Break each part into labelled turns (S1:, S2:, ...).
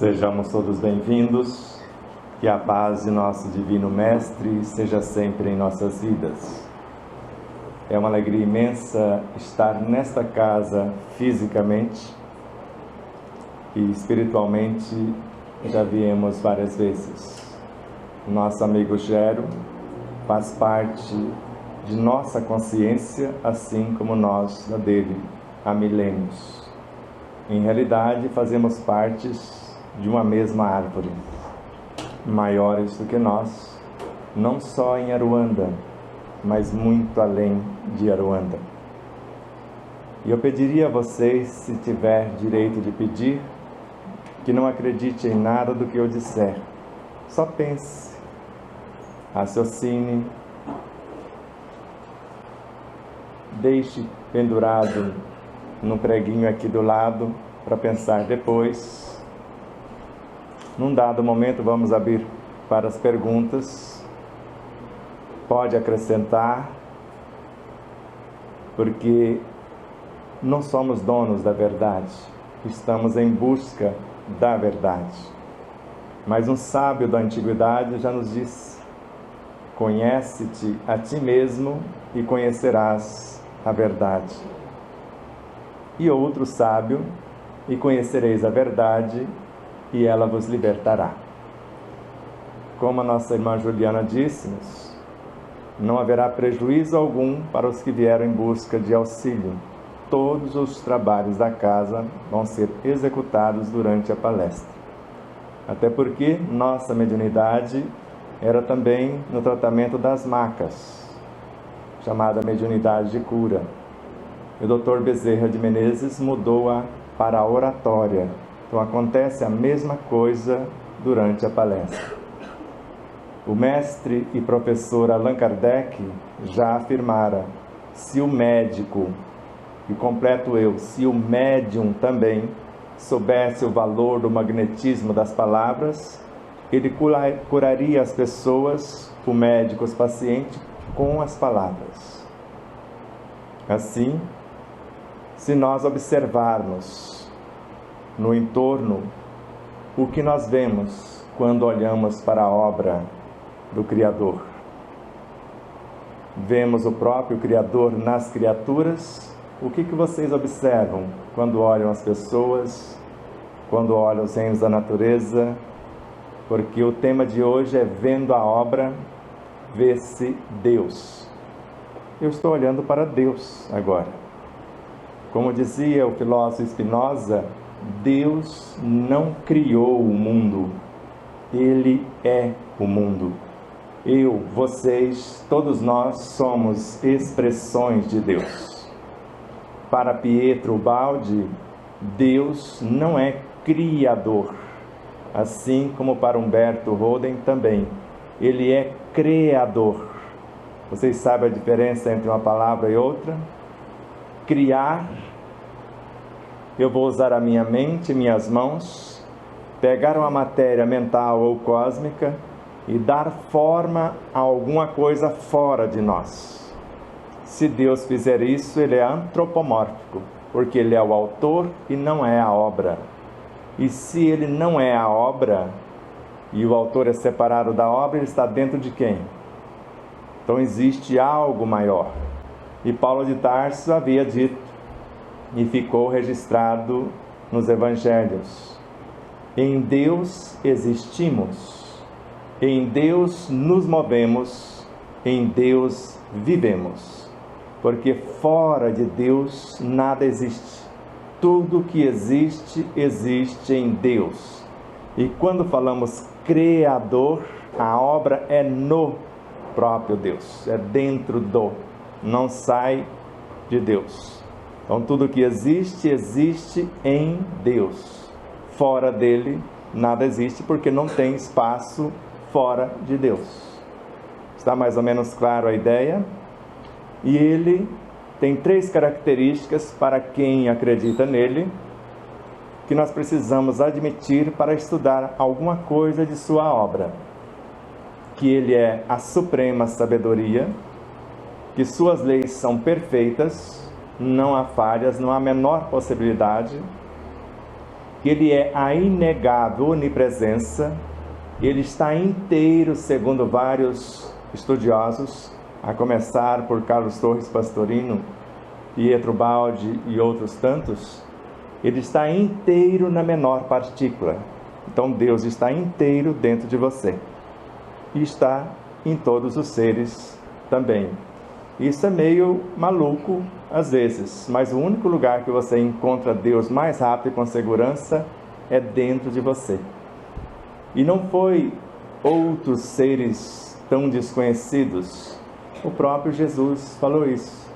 S1: Sejamos todos bem-vindos, que a paz de nosso Divino Mestre seja sempre em nossas vidas. É uma alegria imensa estar nesta casa fisicamente e espiritualmente já viemos várias vezes. Nosso amigo Gero faz parte de nossa consciência, assim como nós da dele, há milênios. Em realidade, fazemos parte de uma mesma árvore, maiores do que nós, não só em Aruanda, mas muito além de Aruanda. E eu pediria a vocês, se tiver direito de pedir, que não acredite em nada do que eu disser. Só pense, raciocine, deixe pendurado no preguinho aqui do lado para pensar depois. Num dado momento vamos abrir para as perguntas. Pode acrescentar, porque não somos donos da verdade, estamos em busca da verdade. Mas um sábio da antiguidade já nos disse: conhece-te a ti mesmo e conhecerás a verdade. E outro sábio: e conhecereis a verdade, e ela vos libertará. Como a nossa irmã Juliana disse-nos, não haverá prejuízo algum para os que vieram em busca de auxílio. Todos os trabalhos da casa vão ser executados durante a palestra. Até porque nossa mediunidade era também no tratamento das macas, chamada mediunidade de cura. O Dr. Bezerra de Menezes mudou-a para a oratória. Então acontece a mesma coisa durante a palestra. O mestre e professor Allan Kardec já afirmara: se o médico, e completo eu, se o médium também soubesse o valor do magnetismo das palavras, ele curaria as pessoas, o médico, os pacientes, com as palavras. Assim, se nós observarmos no entorno o que nós vemos quando olhamos para a obra do Criador, vemos o próprio Criador nas criaturas. O que vocês observam quando olham as pessoas, quando olham os reinos da natureza? Porque o tema de hoje é vendo a obra, vê-se Deus. Eu estou olhando para Deus agora. Como dizia o filósofo Spinoza, Deus não criou o mundo, Ele é o mundo. Eu, vocês, todos nós somos expressões de Deus. Para Pietro Baldi, Deus não é criador, assim como para Humberto Roden também. Ele é criador. Vocês sabem a diferença entre uma palavra e outra? Criar, eu vou usar a minha mente, minhas mãos, pegar uma matéria mental ou cósmica e dar forma a alguma coisa fora de nós. Se Deus fizer isso, Ele é antropomórfico, porque Ele é o autor e não é a obra. E se Ele não é a obra, e o autor é separado da obra, Ele está dentro de quem? Então existe algo maior. E Paulo de Tarso havia dito, e ficou registrado nos Evangelhos: em Deus existimos, em Deus nos movemos, em Deus vivemos, porque fora de Deus nada existe. Tudo que existe, existe em Deus. E quando falamos Criador, a obra é no próprio Deus, é dentro do, não sai de Deus. Então tudo que existe, existe em Deus. Fora dele, nada existe, porque não tem espaço fora de Deus. Está mais ou menos claro a ideia? E ele tem 3 características para quem acredita nele, que nós precisamos admitir para estudar alguma coisa de sua obra. Que ele é a suprema sabedoria, que suas leis são perfeitas, não há falhas, não há a menor possibilidade, que Ele é a inegável onipresença, Ele está inteiro, segundo vários estudiosos, a começar por Carlos Torres Pastorino, Pietro Baldi e outros tantos. Ele está inteiro na menor partícula. Então Deus está inteiro dentro de você e está em todos os seres também. Isso é meio maluco às vezes, mas o único lugar que você encontra Deus mais rápido e com segurança é dentro de você. E não foi outros seres tão desconhecidos. O próprio Jesus falou isso.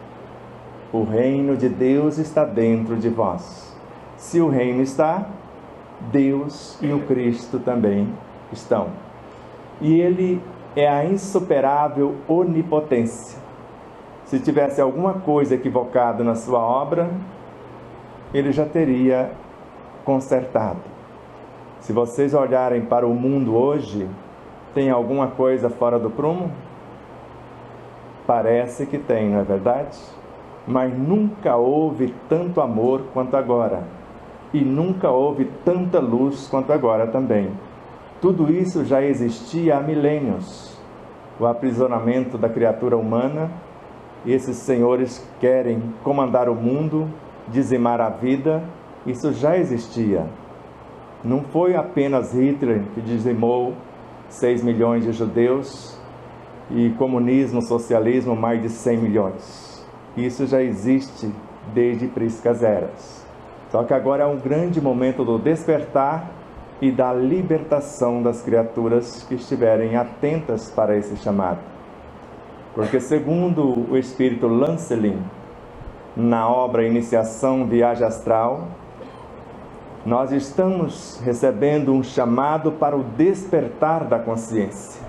S1: O reino de Deus está dentro de vós. Se o reino está, Deus e o Cristo também estão. E Ele é a insuperável onipotência. Se tivesse alguma coisa equivocada na sua obra, Ele já teria consertado. Se vocês olharem para o mundo hoje, tem alguma coisa fora do prumo? Parece que tem, não é verdade? Mas nunca houve tanto amor quanto agora. E nunca houve tanta luz quanto agora também. Tudo isso já existia há milênios. O aprisionamento da criatura humana. Esses senhores querem comandar o mundo, dizimar a vida. Isso já existia. Não foi apenas Hitler que dizimou 6 milhões de judeus e comunismo, socialismo, mais de 100 milhões. Isso já existe desde priscas eras. Só que agora é um grande momento do despertar e da libertação das criaturas que estiverem atentas para esse chamado. Porque segundo o espírito Lancelin, na obra Iniciação Viagem Astral, nós estamos recebendo um chamado para o despertar da consciência.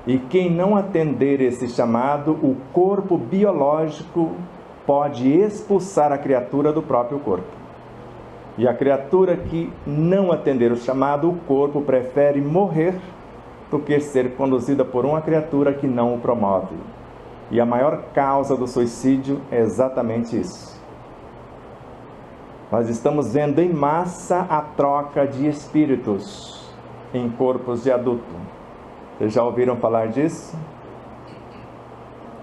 S1: E quem não atender esse chamado, o corpo biológico pode expulsar a criatura do próprio corpo. E a criatura que não atender o chamado, o corpo prefere morrer do que ser conduzida por uma criatura que não o promove. E a maior causa do suicídio é exatamente isso. Nós estamos vendo em massa a troca de espíritos em corpos de adulto. Vocês já ouviram falar disso?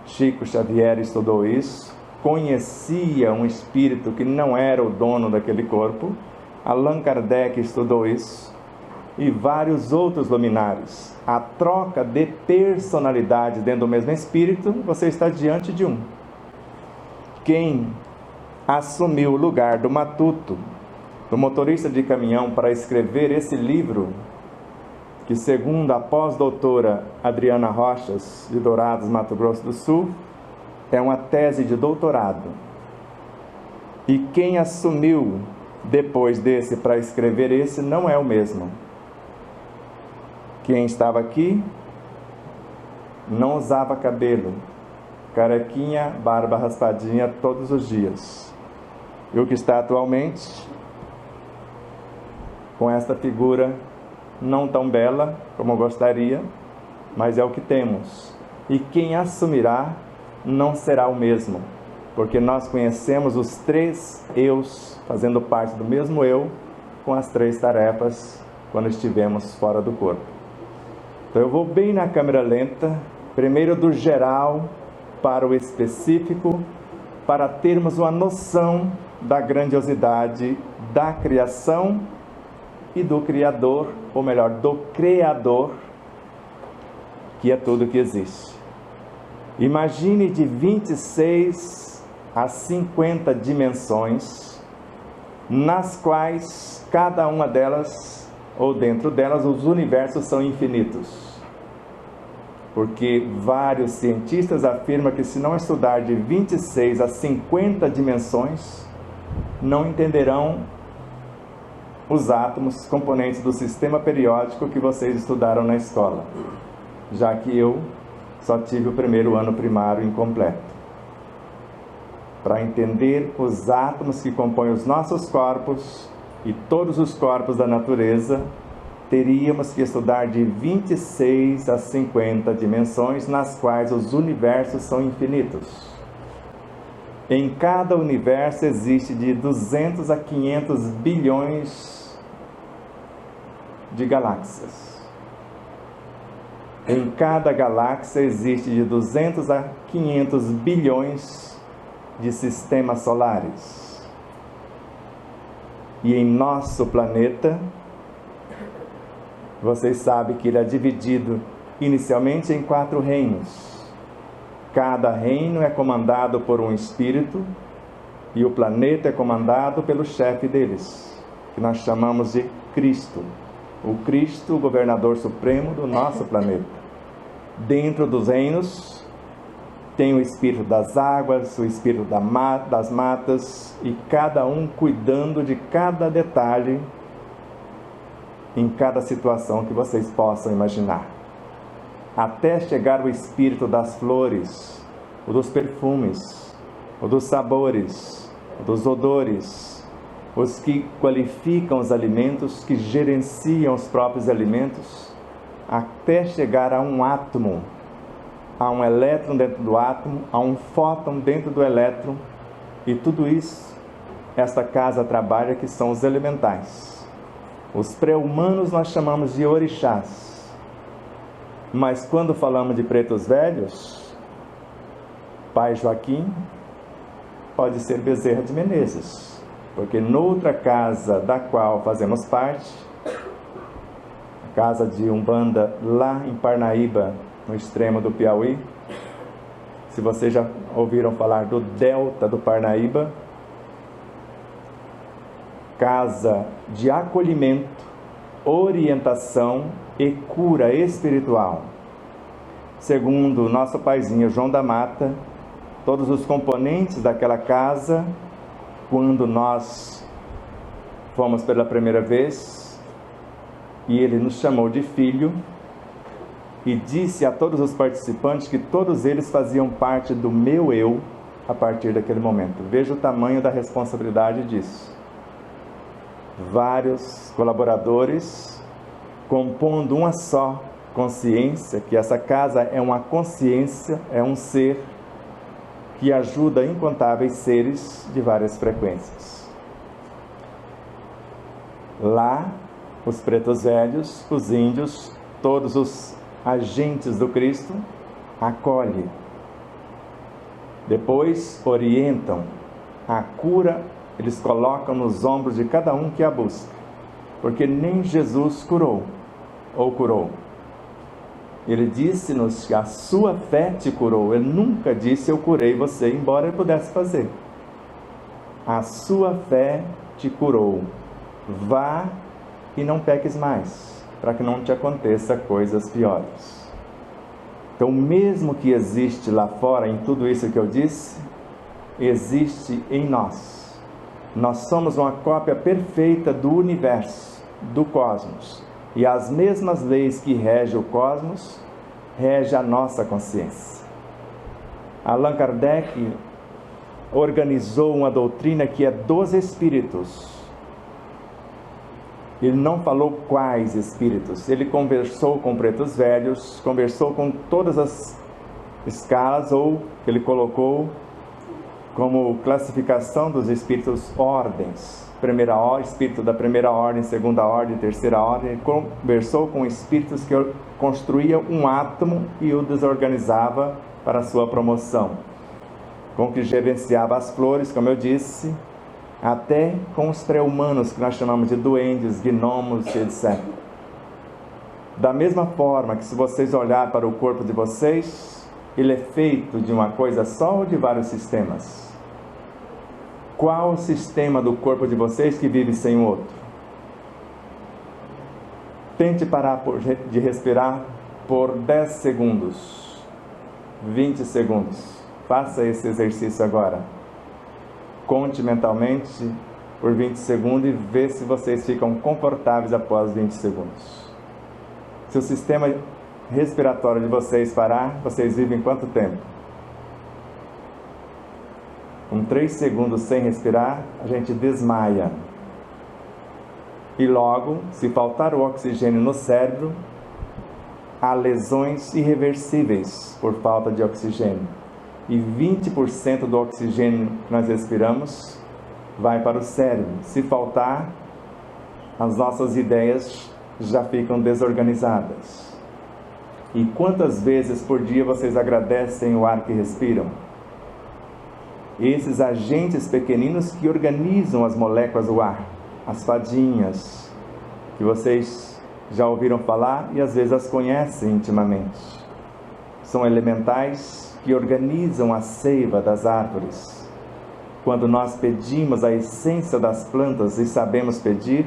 S1: Chico Xavier estudou isso. Conhecia um espírito que não era o dono daquele corpo. Allan Kardec estudou isso. E vários outros luminares. A troca de personalidade dentro do mesmo espírito, você está diante de um. Quem assumiu o lugar do matuto, do motorista de caminhão, para escrever esse livro, que segundo a pós-doutora Adriana Rochas, de Dourados, Mato Grosso do Sul, é uma tese de doutorado. E quem assumiu depois desse para escrever esse não é o mesmo. Quem estava aqui não usava cabelo, carequinha, barba raspadinha todos os dias. E o que está atualmente, com esta figura não tão bela como eu gostaria, mas é o que temos. E quem assumirá não será o mesmo, porque nós conhecemos os 3 eus, fazendo parte do mesmo eu, com as 3 tarefas quando estivemos fora do corpo. Então eu vou bem na câmera lenta, primeiro do geral para o específico, para termos uma noção da grandiosidade da criação e do Criador, ou melhor, do Criador, que é tudo que existe. Imagine de 26 a 50 dimensões, nas quais cada uma delas, ou dentro delas, os universos são infinitos. Porque vários cientistas afirmam que se não estudar de 26 a 50 dimensões, não entenderão os átomos, componentes do sistema periódico que vocês estudaram na escola, já que eu só tive o primeiro ano primário incompleto. Para entender os átomos que compõem os nossos corpos e todos os corpos da natureza, teríamos que estudar de 26 a 50 dimensões, nas quais os universos são infinitos. Em cada universo existe de 200 a 500 bilhões de galáxias. Em cada galáxia existe de 200 a 500 bilhões de sistemas solares. E em nosso planeta, vocês sabem que ele é dividido inicialmente em 4 reinos. Cada reino é comandado por um espírito e o planeta é comandado pelo chefe deles, que nós chamamos de Cristo. O Cristo, o governador supremo do nosso planeta. Dentro dos reinos tem o espírito das águas, o espírito das matas, e cada um cuidando de cada detalhe em cada situação que vocês possam imaginar. Até chegar o espírito das flores, o dos perfumes, o dos sabores, o dos odores, os que qualificam os alimentos, que gerenciam os próprios alimentos, até chegar a um átomo, a um elétron dentro do átomo, a um fóton dentro do elétron, e tudo isso, esta casa trabalha, que são os elementais. Os pré-humanos nós chamamos de orixás, mas quando falamos de pretos velhos, Pai Joaquim pode ser Bezerra de Menezes, porque noutra casa da qual fazemos parte, casa de Umbanda lá em Parnaíba, no extremo do Piauí. Se vocês já ouviram falar do Delta do Parnaíba, casa de acolhimento, orientação e cura espiritual. Segundo o nosso paizinho João da Mata, todos os componentes daquela casa, quando nós fomos pela primeira vez, e ele nos chamou de filho, e disse a todos os participantes que todos eles faziam parte do meu eu a partir daquele momento. Veja o tamanho da responsabilidade disso. Vários colaboradores compondo uma só consciência, que essa casa é uma consciência, é um ser que ajuda incontáveis seres de várias frequências. Lá, os pretos velhos, os índios, todos os agentes do Cristo, acolhem. Depois orientam. A cura eles colocam nos ombros de cada um que a busca. Porque nem Jesus curou, ou curou. Ele disse-nos que a sua fé te curou. Ele nunca disse eu curei você, embora ele pudesse fazer. A sua fé te curou. Vá e não peques mais, para que não te aconteça coisas piores. Então, mesmo que existe lá fora, em tudo isso que eu disse, existe em nós. Nós somos uma cópia perfeita do universo, do cosmos. E as mesmas leis que regem o cosmos, regem a nossa consciência. Allan Kardec organizou uma doutrina que é dos espíritos. Ele não falou quais espíritos, ele conversou com pretos velhos, conversou com todas as escalas, ou ele colocou como classificação dos espíritos ordens. Primeira ordem, espírito da primeira ordem, segunda ordem, terceira ordem. Ele conversou com espíritos que construíam um átomo e o desorganizava para a sua promoção. Com que gerenciava as flores, como eu disse, até com os pré-humanos, que nós chamamos de duendes, gnomos, etc. Da mesma forma que, se vocês olharem para o corpo de vocês, ele é feito de uma coisa só ou de vários sistemas? Qual o sistema do corpo de vocês que vive sem o outro? Tente parar de respirar por 10 segundos, 20 segundos. Faça esse exercício agora. Conte mentalmente por 20 segundos e vê se vocês ficam confortáveis após 20 segundos. Se o sistema respiratório de vocês parar, vocês vivem quanto tempo? Com 3 segundos sem respirar, a gente desmaia. E logo, se faltar o oxigênio no cérebro, há lesões irreversíveis por falta de oxigênio. E 20% do oxigênio que nós respiramos vai para o cérebro. Se faltar, as nossas ideias já ficam desorganizadas. E quantas vezes por dia vocês agradecem o ar que respiram? Esses agentes pequeninos que organizam as moléculas do ar, as fadinhas, que vocês já ouviram falar e às vezes as conhecem intimamente. São elementais que organizam a seiva das árvores. Quando nós pedimos a essência das plantas e sabemos pedir,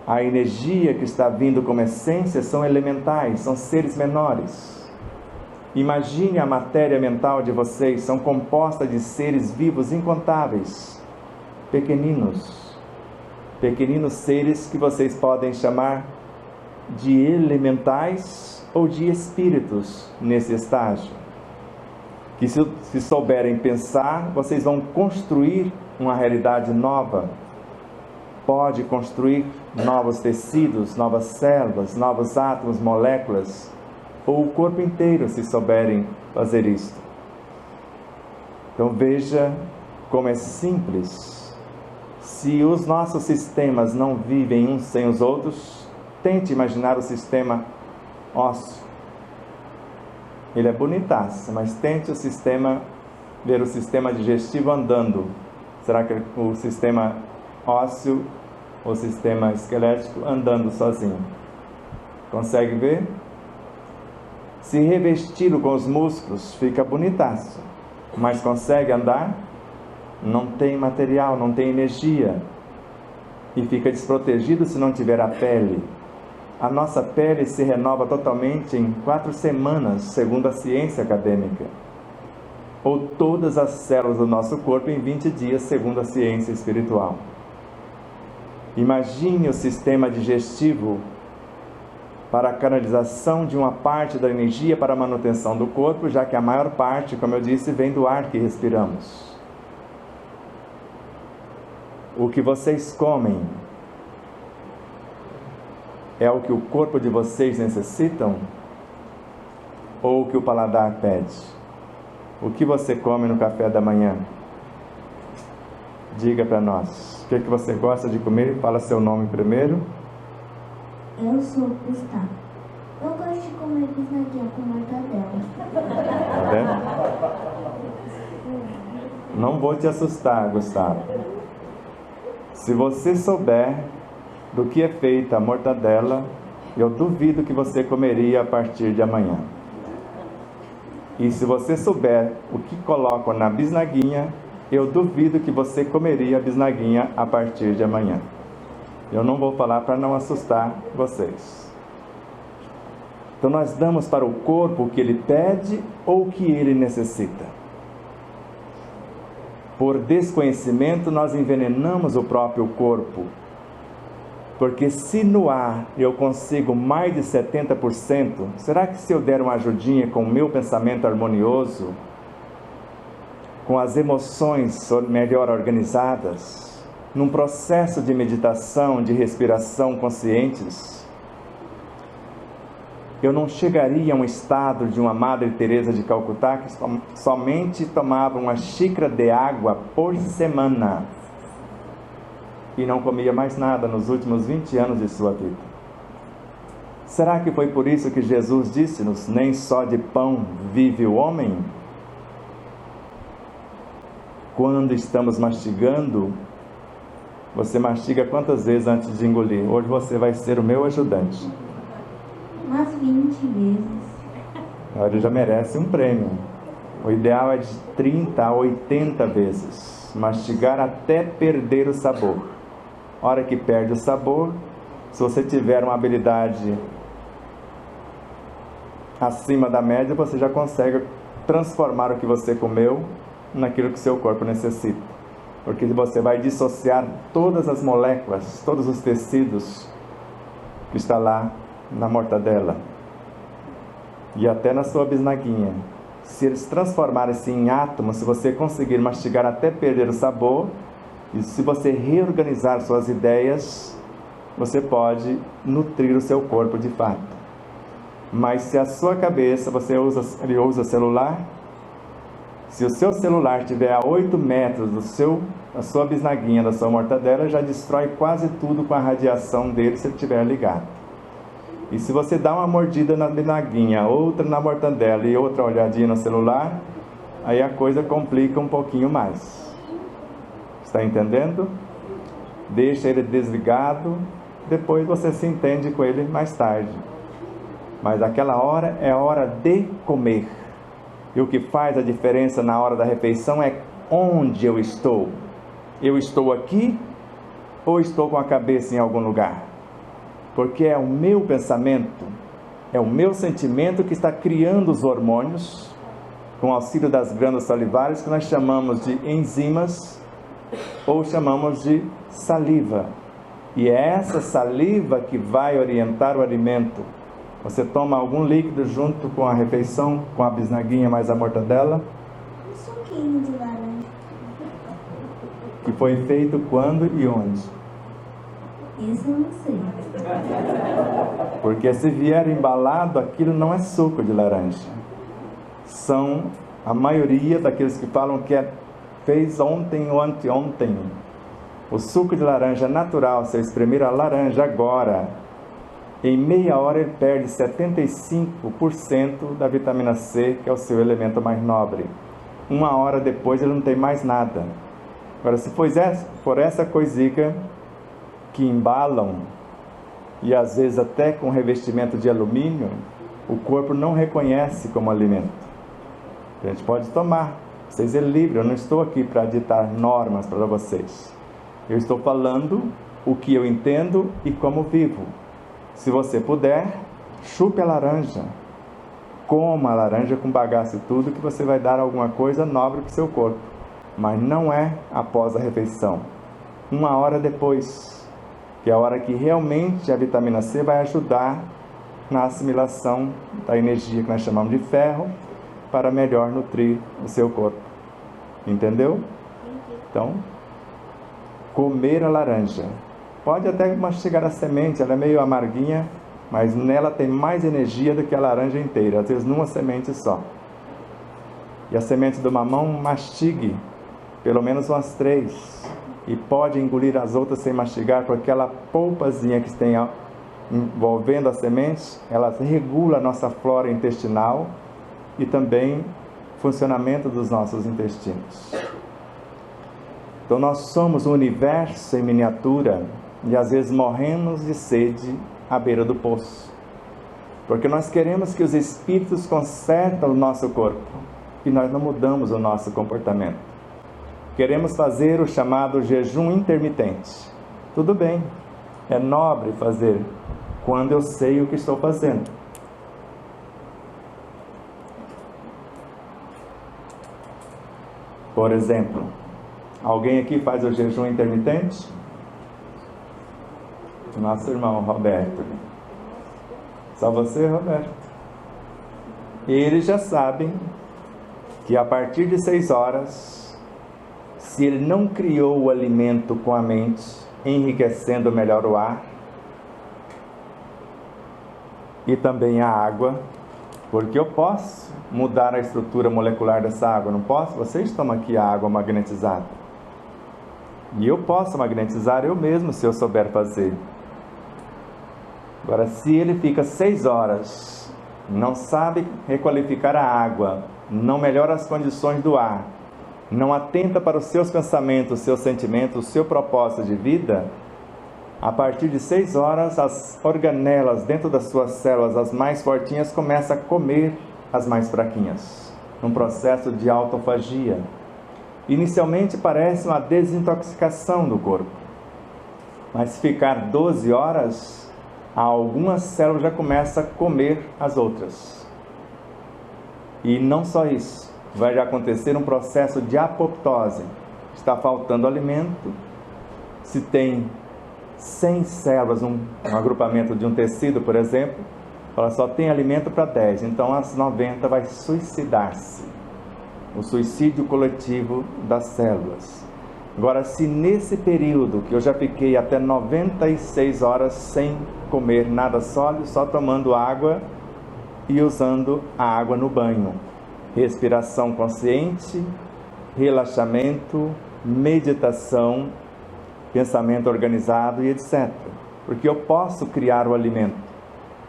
S1: a energia que está vindo como essência são elementais, são seres menores. Imagine a matéria mental de vocês, são composta de seres vivos incontáveis, pequeninos seres que vocês podem chamar de elementais ou de espíritos nesse estágio. Que se souberem pensar, vocês vão construir uma realidade nova. Pode construir novos tecidos, novas células, novos átomos, moléculas, ou o corpo inteiro, se souberem fazer isto. Então veja como é simples. Se os nossos sistemas não vivem uns sem os outros, tente imaginar o sistema ósseo. Ele é bonitaço, mas tente ver o sistema digestivo andando. Será que o sistema ósseo, o sistema esquelético andando sozinho? Consegue ver? Se revesti-lo com os músculos, fica bonitaço. Mas consegue andar? Não tem material, não tem energia. E fica desprotegido se não tiver a pele. A nossa pele se renova totalmente em 4 semanas, segundo a ciência acadêmica. Ou todas as células do nosso corpo em 20 dias, segundo a ciência espiritual. Imagine o sistema digestivo para a canalização de uma parte da energia para a manutenção do corpo, já que a maior parte, como eu disse, vem do ar que respiramos. O que vocês comem é o que o corpo de vocês necessitam? Ou o que o paladar pede? O que você come no café da manhã? Diga para nós. O que você gosta de comer? Fala seu nome primeiro.
S2: Eu sou Gustavo. Eu gosto de comer bisnaguinha com mortadela.
S1: Tá vendo? Não vou te assustar, Gustavo. Se você souber do que é feita a mortadela, eu duvido que você comeria a partir de amanhã. E se você souber o que colocam na bisnaguinha, eu duvido que você comeria a bisnaguinha a partir de amanhã. Eu não vou falar para não assustar vocês. Então nós damos para o corpo o que ele pede ou o que ele necessita. Por desconhecimento nós envenenamos o próprio corpo. Porque se no ar eu consigo mais de 70%, será que se eu der uma ajudinha com o meu pensamento harmonioso, com as emoções melhor organizadas, num processo de meditação, de respiração conscientes, eu não chegaria a um estado de uma Madre Teresa de Calcutá que somente tomava uma xícara de água por semana e não comia mais nada nos últimos 20 anos de sua vida. Será que foi por isso que Jesus disse-nos, nem só de pão vive o homem? Quando estamos mastigando, você mastiga quantas vezes antes de engolir? Hoje você vai ser o meu ajudante.
S2: Umas 20 vezes.
S1: Ele já merece um prêmio. O ideal é de 30 a 80 vezes. Mastigar até perder o sabor. A hora que perde o sabor, se você tiver uma habilidade acima da média, você já consegue transformar o que você comeu naquilo que seu corpo necessita. Porque você vai dissociar todas as moléculas, todos os tecidos que está lá na mortadela e até na sua bisnaguinha. Se eles transformarem-se em átomos, se você conseguir mastigar até perder o sabor, e se você reorganizar suas ideias, você pode nutrir o seu corpo de fato. Mas se a sua cabeça, ele usa celular, se o seu celular estiver a 8 metros da sua bisnaguinha, da sua mortadela, já destrói quase tudo com a radiação dele se ele estiver ligado. E se você dá uma mordida na bisnaguinha, outra na mortandela e outra olhadinha no celular, aí a coisa complica um pouquinho mais. Está entendendo? Deixa ele desligado, depois você se entende com ele mais tarde. Mas aquela hora é a hora de comer. E o que faz a diferença na hora da refeição é onde eu estou. Eu estou aqui ou estou com a cabeça em algum lugar? Porque é o meu pensamento, é o meu sentimento que está criando os hormônios, com auxílio das glândulas salivares, que nós chamamos de enzimas ou chamamos de saliva. E é essa saliva que vai orientar o alimento. Você toma algum líquido junto com a refeição, com a bisnaguinha mais a mortadela?
S2: Um suquinho de laranja.
S1: Que foi feito quando e onde?
S2: Isso eu não sei.
S1: Porque se vier embalado, aquilo não é suco de laranja. São a maioria daqueles que falam que fez ontem ou anteontem. O suco de laranja natural, se eu espremer a laranja agora, em meia hora ele perde 75% da vitamina C, que é o seu elemento mais nobre. Uma hora depois ele não tem mais nada. Agora, se for essa coisica que embalam, e às vezes até com revestimento de alumínio, o corpo não reconhece como alimento. A gente pode tomar, vocês é livre, eu não estou aqui para ditar normas para vocês. Eu estou falando o que eu entendo e como vivo. Se você puder, chupe a laranja, coma a laranja com bagaço e tudo, que você vai dar alguma coisa nobre para o seu corpo. Mas não é após a refeição, uma hora depois, que é a hora que realmente a vitamina C vai ajudar na assimilação da energia que nós chamamos de ferro, para melhor nutrir o seu corpo. Entendeu? Então, comer a laranja. Pode até mastigar a semente, ela é meio amarguinha, mas nela tem mais energia do que a laranja inteira, às vezes numa semente só. E a semente do mamão, mastigue pelo menos umas 3. E pode engolir as outras sem mastigar, porque aquela polpazinha que tem envolvendo a semente, ela regula a nossa flora intestinal e também o funcionamento dos nossos intestinos. Então nós somos um universo em miniatura e às vezes morremos de sede à beira do poço. Porque nós queremos que os espíritos consertem o nosso corpo e nós não mudamos o nosso comportamento. Queremos fazer o chamado jejum intermitente. Tudo bem, é nobre fazer quando eu sei o que estou fazendo. Por exemplo, alguém aqui faz o jejum intermitente? Nosso irmão Roberto. Só você, Roberto? Eles já sabem que a partir de 6 horas, se ele não criou o alimento com a mente, enriquecendo melhor o ar e também a água, porque eu posso mudar a estrutura molecular dessa água, não posso? Vocês tomam aqui a água magnetizada. E eu posso magnetizar eu mesmo, se eu souber fazer. Agora, se ele fica 6 horas, não sabe requalificar a água, não melhora as condições do ar, não atenta para os seus pensamentos, os seus sentimentos, o seu propósito de vida, a partir de 6 horas, as organelas dentro das suas células, as mais fortinhas, começam a comer as mais fraquinhas, num processo de autofagia. Inicialmente parece uma desintoxicação do corpo, mas se ficar 12 horas, algumas células já começam a comer as outras. E não só isso, vai acontecer um processo de apoptose. Está faltando alimento. Se tem 100 células, um agrupamento de um tecido, por exemplo, ela só tem alimento para 10, então as 90 vai suicidar-se. O suicídio coletivo das células. Agora, se nesse período, que eu já fiquei até 96 horas sem comer nada sólido, só tomando água e usando a água no banho, respiração consciente, relaxamento, meditação, pensamento organizado e etc. Porque eu posso criar o alimento.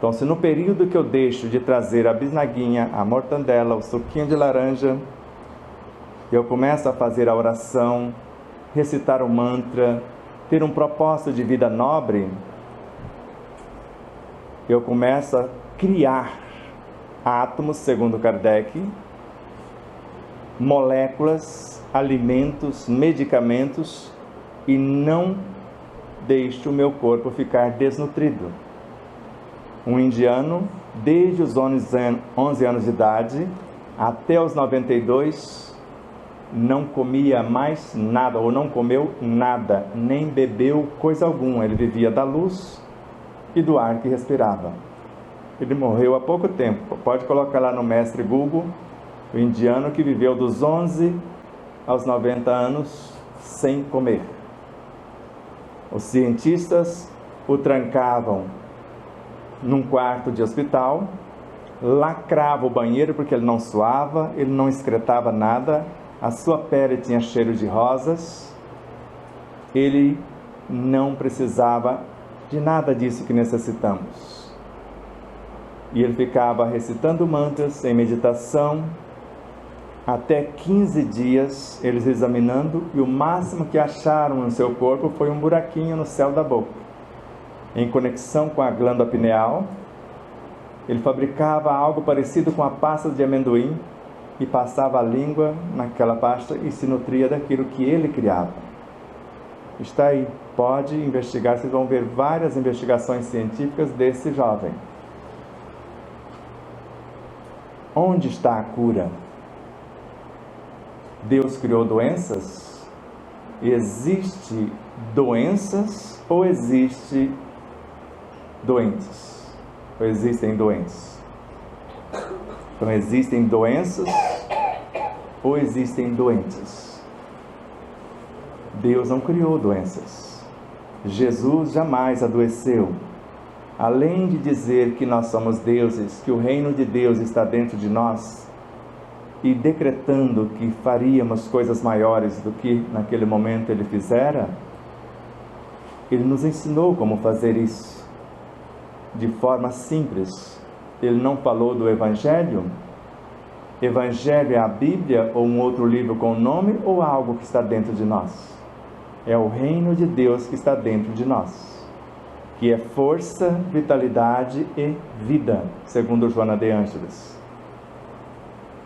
S1: Então, se no período que eu deixo de trazer a bisnaguinha, a mortandela, o suquinho de laranja, eu começo a fazer a oração, recitar o mantra, ter um propósito de vida nobre, eu começo a criar átomos, segundo Kardec, moléculas, alimentos, medicamentos, e não deixo o meu corpo ficar desnutrido. Um indiano, desde os 11 anos de idade até os 92, não comia mais nada, ou não comeu nada, nem bebeu coisa alguma. Ele vivia da luz e do ar que respirava. Ele morreu há pouco tempo. Pode colocar lá no Mestre Google, o indiano que viveu dos 11 aos 90 anos sem comer. Os cientistas o trancavam num quarto de hospital, lacrava o banheiro porque ele não suava, ele não excretava nada, a sua pele tinha cheiro de rosas, ele não precisava de nada disso que necessitamos. E ele ficava recitando mantras em meditação, até 15 dias, eles examinando, e o máximo que acharam no seu corpo foi um buraquinho no céu da boca. Em conexão com a glândula pineal, ele fabricava algo parecido com a pasta de amendoim e passava a língua naquela pasta e se nutria daquilo que ele criava. Está aí, pode investigar, vocês vão ver várias investigações científicas desse jovem. Onde está a cura? Deus criou doenças? Existe doenças ou existe doentes? Ou existem doentes? Então, existem doenças ou existem doentes? Deus não criou doenças. Jesus jamais adoeceu. Além de dizer que nós somos deuses, que o reino de Deus está dentro de nós, e decretando que faríamos coisas maiores do que naquele momento ele fizera, ele nos ensinou como fazer isso, de forma simples. Ele não falou do Evangelho? Evangelho é a Bíblia ou um outro livro com nome, ou algo que está dentro de nós? É o reino de Deus que está dentro de nós, que é força, vitalidade e vida, segundo Joana de Ângeles.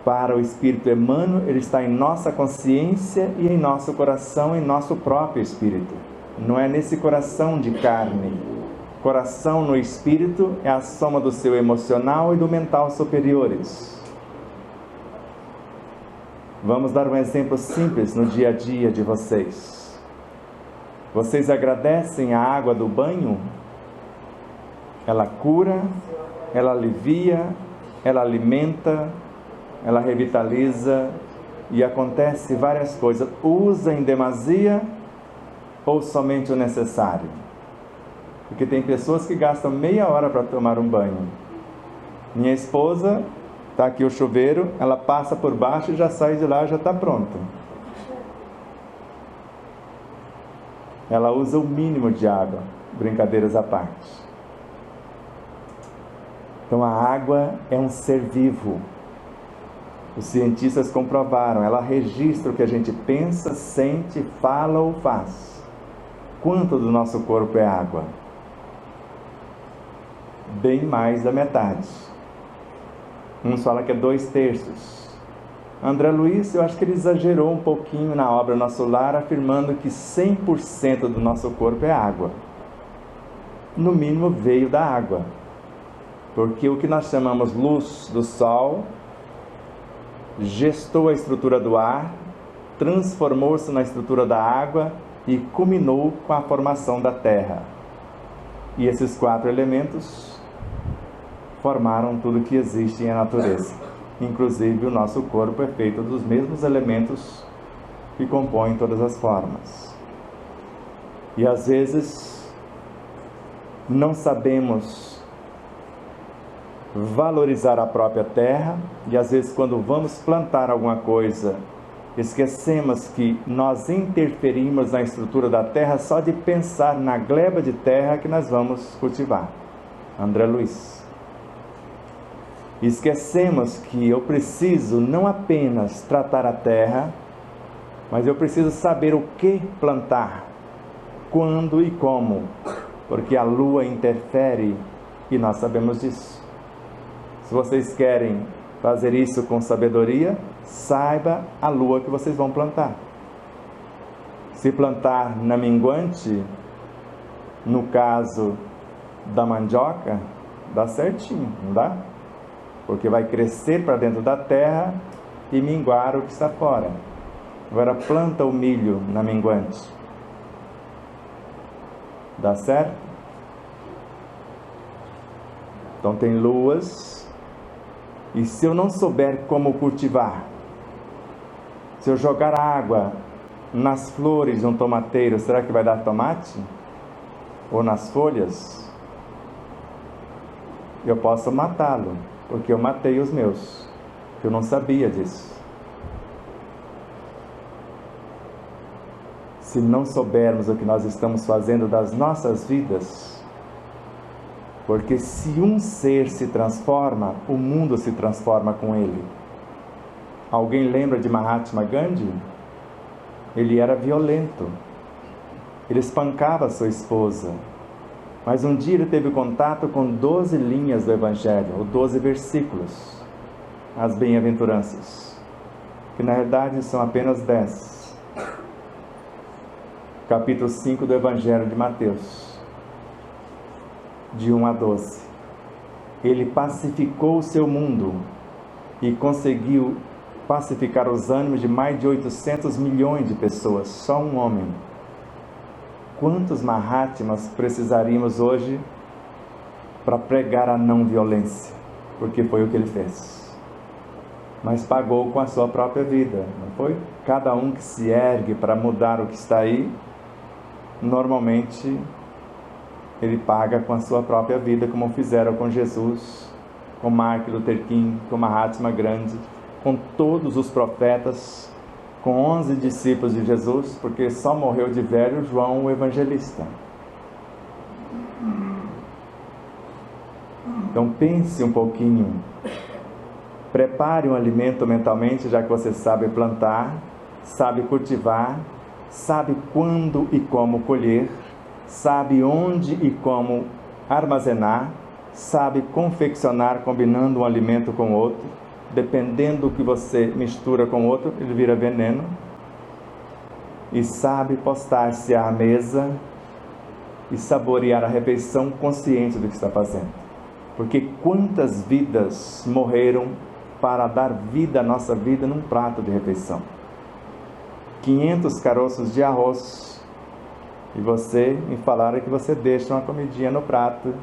S1: Para o Espírito Emmanuel, ele está em nossa consciência e em nosso coração, em nosso próprio Espírito. Não é nesse coração de carne. Coração no Espírito é a soma do seu emocional e do mental superiores. Vamos dar um exemplo simples no dia a dia de vocês. Vocês agradecem a água do banho? Ela cura, ela alivia, ela alimenta, ela revitaliza e acontece várias coisas. Usa em demasia ou somente o necessário? Porque tem pessoas que gastam meia hora para tomar um banho. Minha esposa, está aqui o chuveiro, ela passa por baixo e já sai de lá, já está pronto. Ela usa o mínimo de água, brincadeiras à parte. Então a água é um ser vivo. Os cientistas comprovaram, ela registra o que a gente pensa, sente, fala ou faz. Quanto do nosso corpo é água? Bem mais da metade. Uns falam que é 2/3. André Luiz, eu acho que ele exagerou um pouquinho na obra Nosso Lar, afirmando que 100% do nosso corpo é água. No mínimo veio da água. Porque o que nós chamamos luz do sol gestou a estrutura do ar, transformou-se na estrutura da água e culminou com a formação da terra. E esses 4 elementos formaram tudo que existe em natureza. Inclusive o nosso corpo é feito dos mesmos elementos que compõem todas as formas. E às vezes não sabemos valorizar a própria terra, e às vezes quando vamos plantar alguma coisa, esquecemos que nós interferimos na estrutura da terra só de pensar na gleba de terra que nós vamos cultivar. André Luiz. E esquecemos que eu preciso não apenas tratar a terra, mas eu preciso saber o que plantar, quando e como, porque a lua interfere e nós sabemos disso. Se vocês querem fazer isso com sabedoria, saiba a lua que vocês vão plantar. Se plantar na minguante, no caso da mandioca, dá certinho, não dá? Porque vai crescer para dentro da terra e minguar o que está fora. Agora planta o milho na minguante. Dá certo? Então tem luas. E se eu não souber como cultivar, se eu jogar água nas flores de um tomateiro, será que vai dar tomate? Ou nas folhas? Eu posso matá-lo, porque eu matei os meus, eu não sabia disso. Se não soubermos o que nós estamos fazendo das nossas vidas, porque se um ser se transforma, o mundo se transforma com ele. Alguém lembra de Mahatma Gandhi? Ele era violento, ele espancava sua esposa, mas um dia ele teve contato com 12 linhas do Evangelho, ou 12 versículos, as bem-aventuranças, que na verdade são apenas 10. Capítulo 5 do Evangelho de Mateus, de 1 a 12. Ele pacificou o seu mundo e conseguiu pacificar os ânimos de mais de 800 milhões de pessoas, só um homem. Quantos Mahatmas precisaríamos hoje para pregar a não violência? Porque foi o que ele fez. Mas pagou com a sua própria vida, não foi? Cada um que se ergue para mudar o que está aí, normalmente ele paga com a sua própria vida, como fizeram com Jesus, com Martin Luther King, com Mahatma Gandhi, com todos os profetas, com 11 discípulos de Jesus, porque só morreu de velho João o Evangelista. Então pense um pouquinho, prepare um alimento mentalmente, já que você sabe plantar, sabe cultivar, sabe quando e como colher, sabe onde e como armazenar, sabe confeccionar combinando um alimento com outro. Dependendo do que você mistura com outro, ele vira veneno. E sabe postar-se à mesa e saborear a refeição consciente do que está fazendo. Porque quantas vidas morreram para dar vida à nossa vida num prato de refeição? 500 caroços de arroz. E você me falaram que você deixa uma comidinha no prato.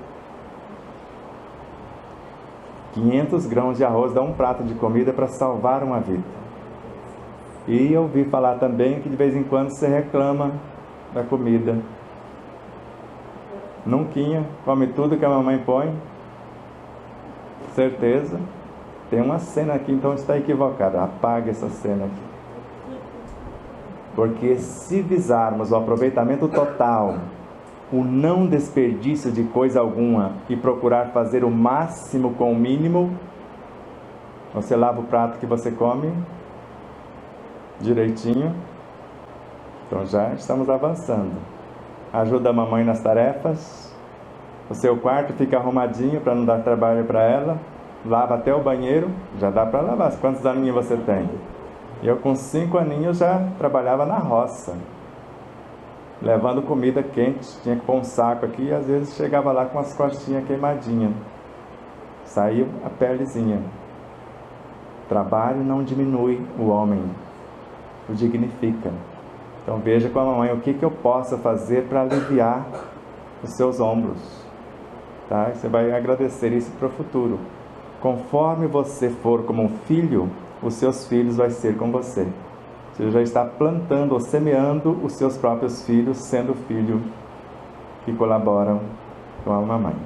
S1: 500 grãos de arroz dá um prato de comida para salvar uma vida. E eu ouvi falar também que de vez em quando você reclama da comida. Nunquinha, come tudo que a mamãe põe. Certeza. Tem uma cena aqui, então está equivocado. Apaga essa cena aqui. Porque se visarmos o aproveitamento total, o não desperdício de coisa alguma e procurar fazer o máximo com o mínimo, você lava o prato que você come direitinho. Então já estamos avançando. Ajuda a mamãe nas tarefas. O seu quarto fica arrumadinho para não dar trabalho para ela. Lava até o banheiro, já dá para lavar. Quantos aninhos você tem? Eu com 5 aninhos já trabalhava na roça, levando comida quente, tinha que pôr um saco aqui e às vezes chegava lá com as costinhas queimadinhas, saiu a pelezinha. Trabalho não diminui o homem, o dignifica. Então veja com a mamãe o que eu posso fazer para aliviar os seus ombros, tá? Você vai agradecer isso para o futuro. Conforme você for como um filho, os seus filhos vão ser com você. Você já está plantando ou semeando os seus próprios filhos, sendo filho que colaboram com a mamãe.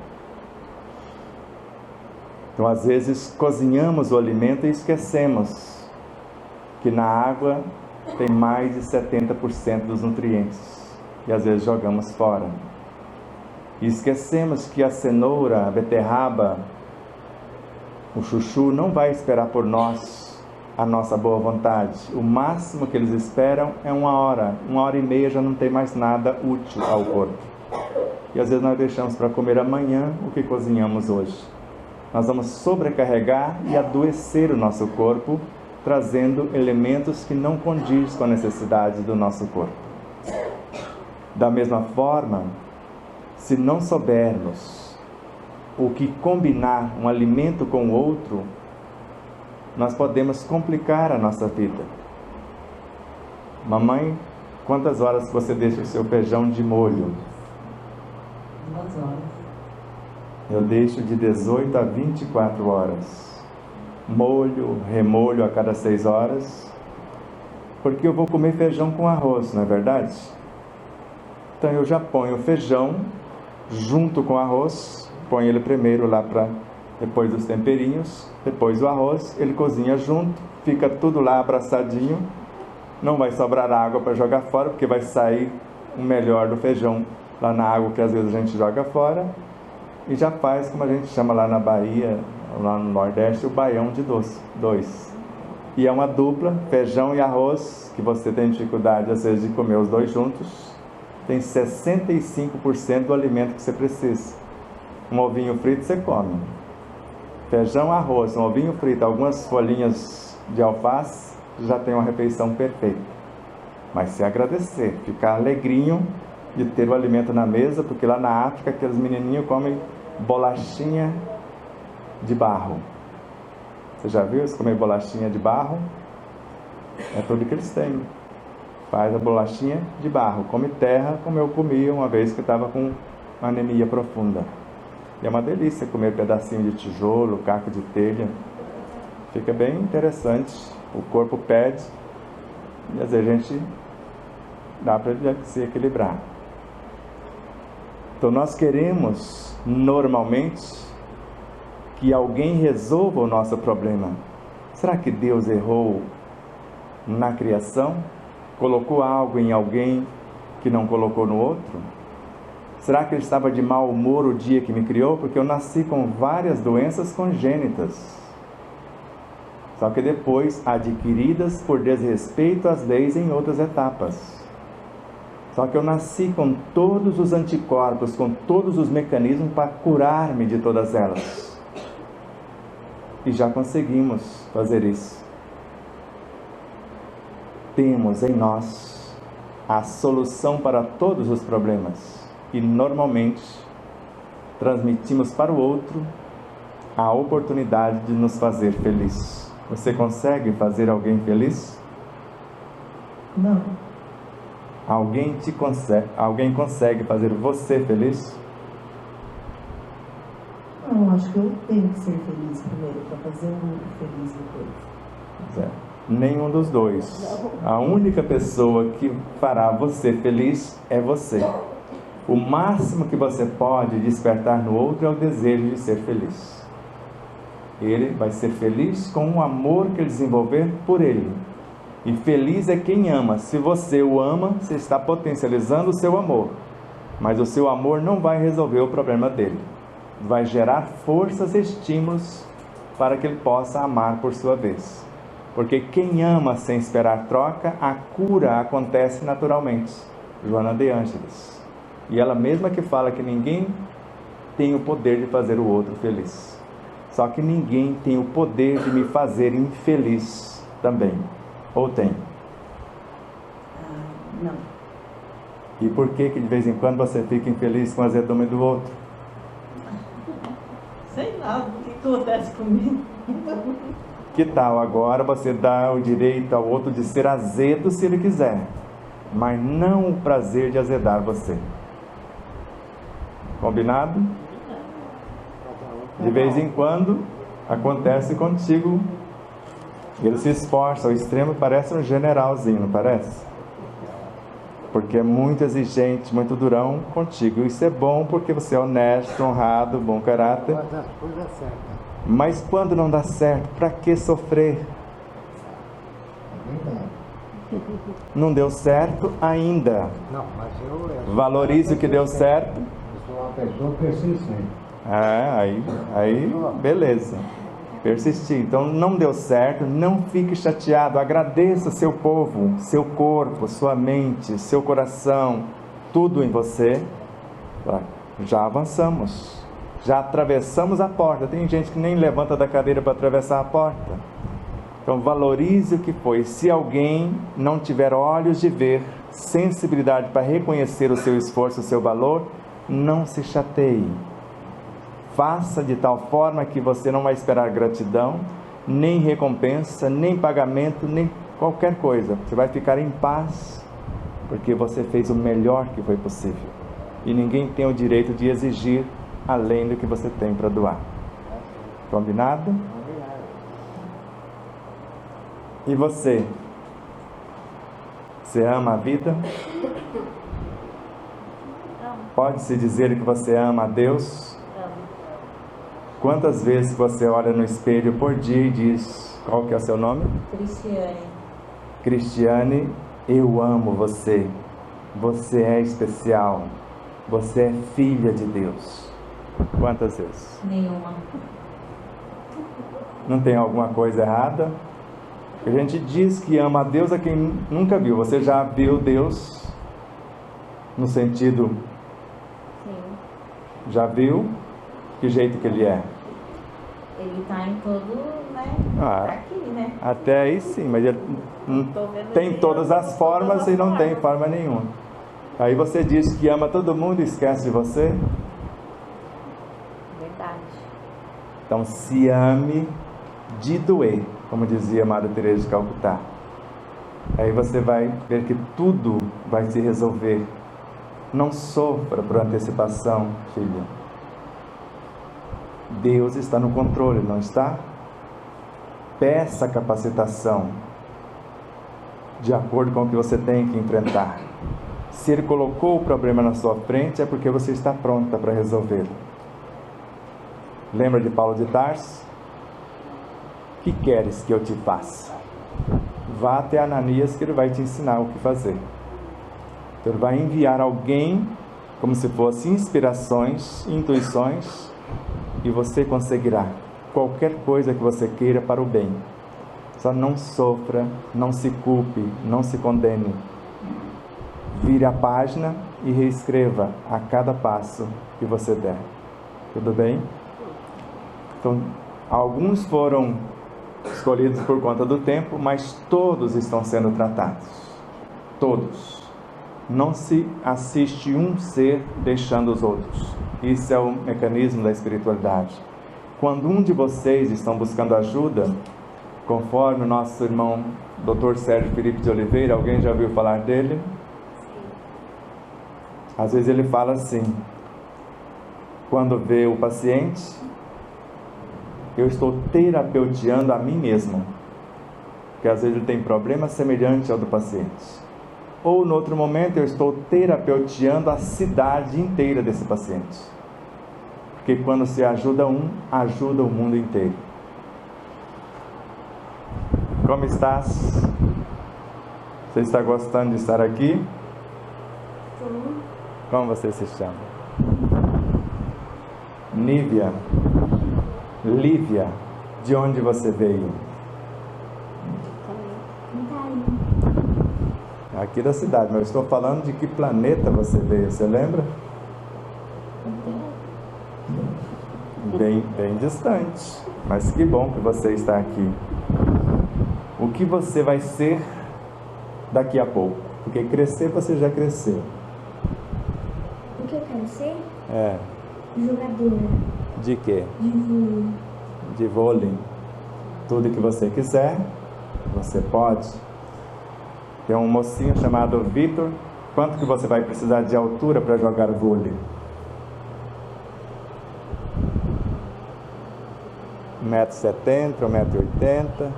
S1: Então, às vezes, cozinhamos o alimento e esquecemos que na água tem mais de 70% dos nutrientes. E às vezes jogamos fora. E esquecemos que a cenoura, a beterraba, O chuchu não vai esperar por nós a nossa boa vontade. O máximo que eles esperam é 1h30 já não tem mais nada útil ao corpo. E às vezes nós deixamos para comer amanhã o que cozinhamos hoje. Nós vamos sobrecarregar e adoecer o nosso corpo, trazendo elementos que não condizem com a necessidade do nosso corpo. Da mesma forma, se não soubermos o que combinar um alimento com o outro, nós podemos complicar a nossa vida. Mamãe, quantas horas você deixa o seu feijão de molho?
S3: 2 horas.
S1: Eu deixo de 18 a 24 horas. Molho, remolho a cada 6 horas. Porque eu vou comer feijão com arroz, não é verdade? Então eu já ponho o feijão junto com o arroz. Ponho ele primeiro lá para depois dos temperinhos. Depois o arroz, ele cozinha junto. Fica tudo lá abraçadinho. Não vai sobrar água para jogar fora, porque vai sair o melhor do feijão lá na água que às vezes a gente joga fora. E já faz, como a gente chama lá na Bahia, lá no Nordeste, o baião de dois. E é uma dupla, feijão e arroz, que você tem dificuldade às vezes de comer os dois juntos. Tem 65% do alimento que você precisa. Um ovinho frito você come. Feijão, arroz, um ovinho frito, algumas folhinhas de alface, já tem uma refeição perfeita. Mas se agradecer, ficar alegrinho de ter o alimento na mesa, porque lá na África aqueles menininhos comem bolachinha de barro. Você já viu eles comer bolachinha de barro? É tudo que eles têm. Faz a bolachinha de barro, come terra, como eu comia uma vez que estava com uma anemia profunda. E é uma delícia comer pedacinho de tijolo, caco de telha. Fica bem interessante. O corpo pede e às vezes a gente dá para se equilibrar. Então nós queremos, normalmente, que alguém resolva o nosso problema. Será que Deus errou na criação? Colocou algo em alguém que não colocou no outro? Será que ele estava de mau humor o dia que me criou? Porque eu nasci com várias doenças congênitas. Só que depois adquiridas por desrespeito às leis em outras etapas. Só que eu nasci com todos os anticorpos, com todos os mecanismos para curar-me de todas elas. E já conseguimos fazer isso. Temos em nós a solução para todos os problemas. E normalmente transmitimos para o outro a oportunidade de nos fazer feliz. Você consegue fazer alguém feliz?
S3: Não.
S1: Alguém consegue fazer você feliz?
S3: Não, acho que eu tenho que ser feliz primeiro para fazer o outro feliz depois.
S1: Nenhum dos dois. A única pessoa que fará você feliz é você. O máximo que você pode despertar no outro é o desejo de ser feliz. Ele vai ser feliz com o amor que ele desenvolver por ele. E feliz é quem ama. Se você o ama, você está potencializando o seu amor. Mas o seu amor não vai resolver o problema dele. Vai gerar forças e estímulos para que ele possa amar por sua vez. Porque quem ama sem esperar troca, a cura acontece naturalmente. Joana de Ângeles. E ela mesma que fala que ninguém tem o poder de fazer o outro feliz. Só que ninguém tem o poder de me fazer infeliz também. Ou tem?
S3: Não.
S1: E por que de vez em quando você fica infeliz com o azedume do outro?
S3: Sei lá, o que acontece comigo?
S1: Que tal agora você dá o direito ao outro de ser azedo se ele quiser, mas não o prazer de azedar você. Combinado? De vez em quando acontece contigo. Ele se esforça ao extremo, parece um generalzinho, não parece? Porque é muito exigente, muito durão contigo. Isso é bom porque você é honesto, honrado, bom caráter. Mas quando não dá certo, para que sofrer? Não deu certo ainda.
S4: Não, mas eu
S1: Valorize o que deu certo.
S4: Eu sou uma pessoa persistente.
S1: Aí, beleza. Persistir. Então não deu certo, não fique chateado, agradeça seu povo, seu corpo, sua mente, seu coração, tudo em você. Já avançamos, já atravessamos a porta. Tem gente que nem levanta da cadeira para atravessar a porta. Então valorize o que foi. Se alguém não tiver olhos de ver, sensibilidade para reconhecer o seu esforço, o seu valor, não se chateie. Faça de tal forma que você não vai esperar gratidão, nem recompensa, nem pagamento, nem qualquer coisa. Você vai ficar em paz, porque você fez o melhor que foi possível. E ninguém tem o direito de exigir além do que você tem para doar. Combinado? E você? Você ama a vida? Pode-se dizer que você ama a Deus? Quantas vezes você olha no espelho por dia e diz, qual que é o seu nome?
S3: Cristiane.
S1: Cristiane, eu amo você. Você é especial. Você é filha de Deus. Quantas vezes?
S3: Nenhuma.
S1: Não tem alguma coisa errada? A gente diz que ama a Deus a quem nunca viu. Você já viu Deus no sentido...
S3: Sim.
S1: Já viu? Que jeito que ele é?
S3: Ele está em todo, né?
S1: Ah,
S3: Tá aqui, né?
S1: até aí sim, mas ele tem todas as formas e não tem forma nenhuma. Aí você diz que ama todo mundo e esquece de você?
S3: Verdade.
S1: Então se ame de doer, como dizia Madre Teresa de Calcutá. Aí você vai ver que tudo vai se resolver. Não sofra por antecipação, filha. Deus está no controle, não está? Peça capacitação de acordo com o que você tem que enfrentar. Se Ele colocou o problema na sua frente, é porque você está pronta para resolvê-lo. Lembra de Paulo de Tarso? Que queres que eu te faça? Vá até Ananias que ele vai te ensinar o que fazer. Então ele vai enviar alguém, como se fossem inspirações, intuições, e você conseguirá qualquer coisa que você queira para o bem. Só não sofra, não se culpe, não se condene. Vire a página e reescreva a cada passo que você der. Tudo bem? Então, alguns foram escolhidos por conta do tempo, mas todos estão sendo tratados. Todos. Não se assiste um ser deixando os outros. Isso é o mecanismo da espiritualidade. Quando um de vocês estão buscando ajuda, conforme o nosso irmão Dr. Sérgio Felipe de Oliveira, alguém já ouviu falar dele? Às vezes ele fala assim, quando vê o paciente, eu estou terapeuteando a mim mesmo. Porque às vezes ele tem problema semelhante ao do paciente. Ou, no outro momento, eu estou terapeuteando a cidade inteira desse paciente. Porque quando se ajuda um, ajuda o mundo inteiro. Como estás? Você está gostando de estar aqui?
S2: Sim.
S1: Como você se chama? Nívia. Lívia. De onde você veio? Aqui da cidade, mas eu estou falando de que planeta você veio, você lembra? Bem distante, mas que bom que você está aqui. O que você vai ser daqui a pouco? Porque crescer você já cresceu.
S2: O que eu quero ser?
S1: É.
S2: Jogadora.
S1: De quê?
S2: De vôlei.
S1: De vôlei. Tudo que você quiser, você pode. Tem um mocinho chamado Vitor. Quanto que você vai precisar de altura para jogar vôlei? 1,70 m, 1,80 m?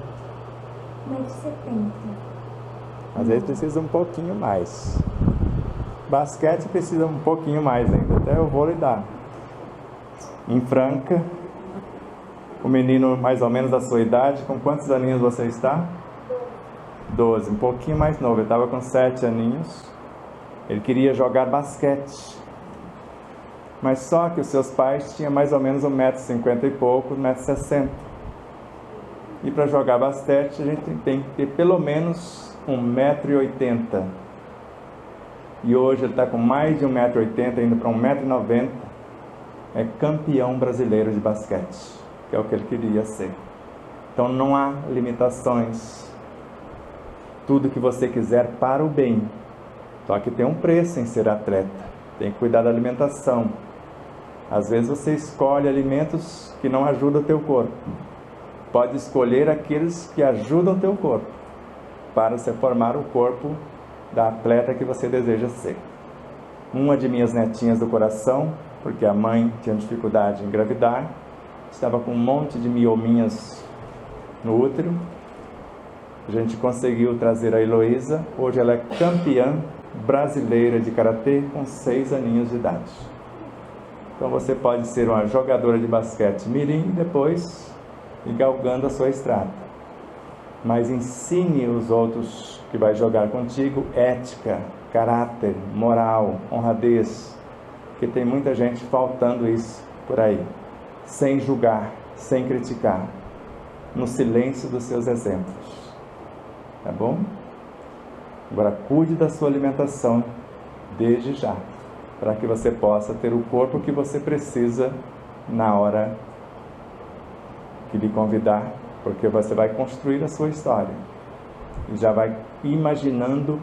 S2: 1,70 m.
S1: Às vezes precisa um pouquinho mais. Basquete precisa um pouquinho mais ainda. Até o vôlei dá. Em Franca, o menino mais ou menos da sua idade, com quantos aninhos você está? 12, um pouquinho mais novo. Ele estava com 7 aninhos. Ele queria jogar basquete. Mas só que os seus pais tinham mais ou menos 1,50 m e pouco, 1,60 m. E para jogar basquete a gente tem que ter pelo menos 1,80 m. E hoje ele está com mais de 1,80 m, indo para 1,90 m. É campeão brasileiro de basquete, que é o que ele queria ser. Então não há limitações. Tudo que você quiser para o bem. Só que tem um preço em ser atleta. Tem que cuidar da alimentação. Às vezes você escolhe alimentos que não ajudam o teu corpo. Pode escolher aqueles que ajudam o teu corpo, para você formar o corpo da atleta que você deseja ser. Uma de minhas netinhas do coração, porque a mãe tinha dificuldade em engravidar, estava com um monte de miominhas no útero. A gente conseguiu trazer a Heloísa. Hoje ela é campeã brasileira de karatê com 6 aninhos de idade. Então você pode ser uma jogadora de basquete mirim e depois ir galgando a sua estrada. Mas ensine os outros que vai jogar contigo ética, caráter, moral, honradez, porque tem muita gente faltando isso por aí, sem julgar, sem criticar, no silêncio dos seus exemplos. Tá bom? Agora cuide da sua alimentação desde já, para que você possa ter o corpo que você precisa na hora que lhe convidar, porque você vai construir a sua história e já vai imaginando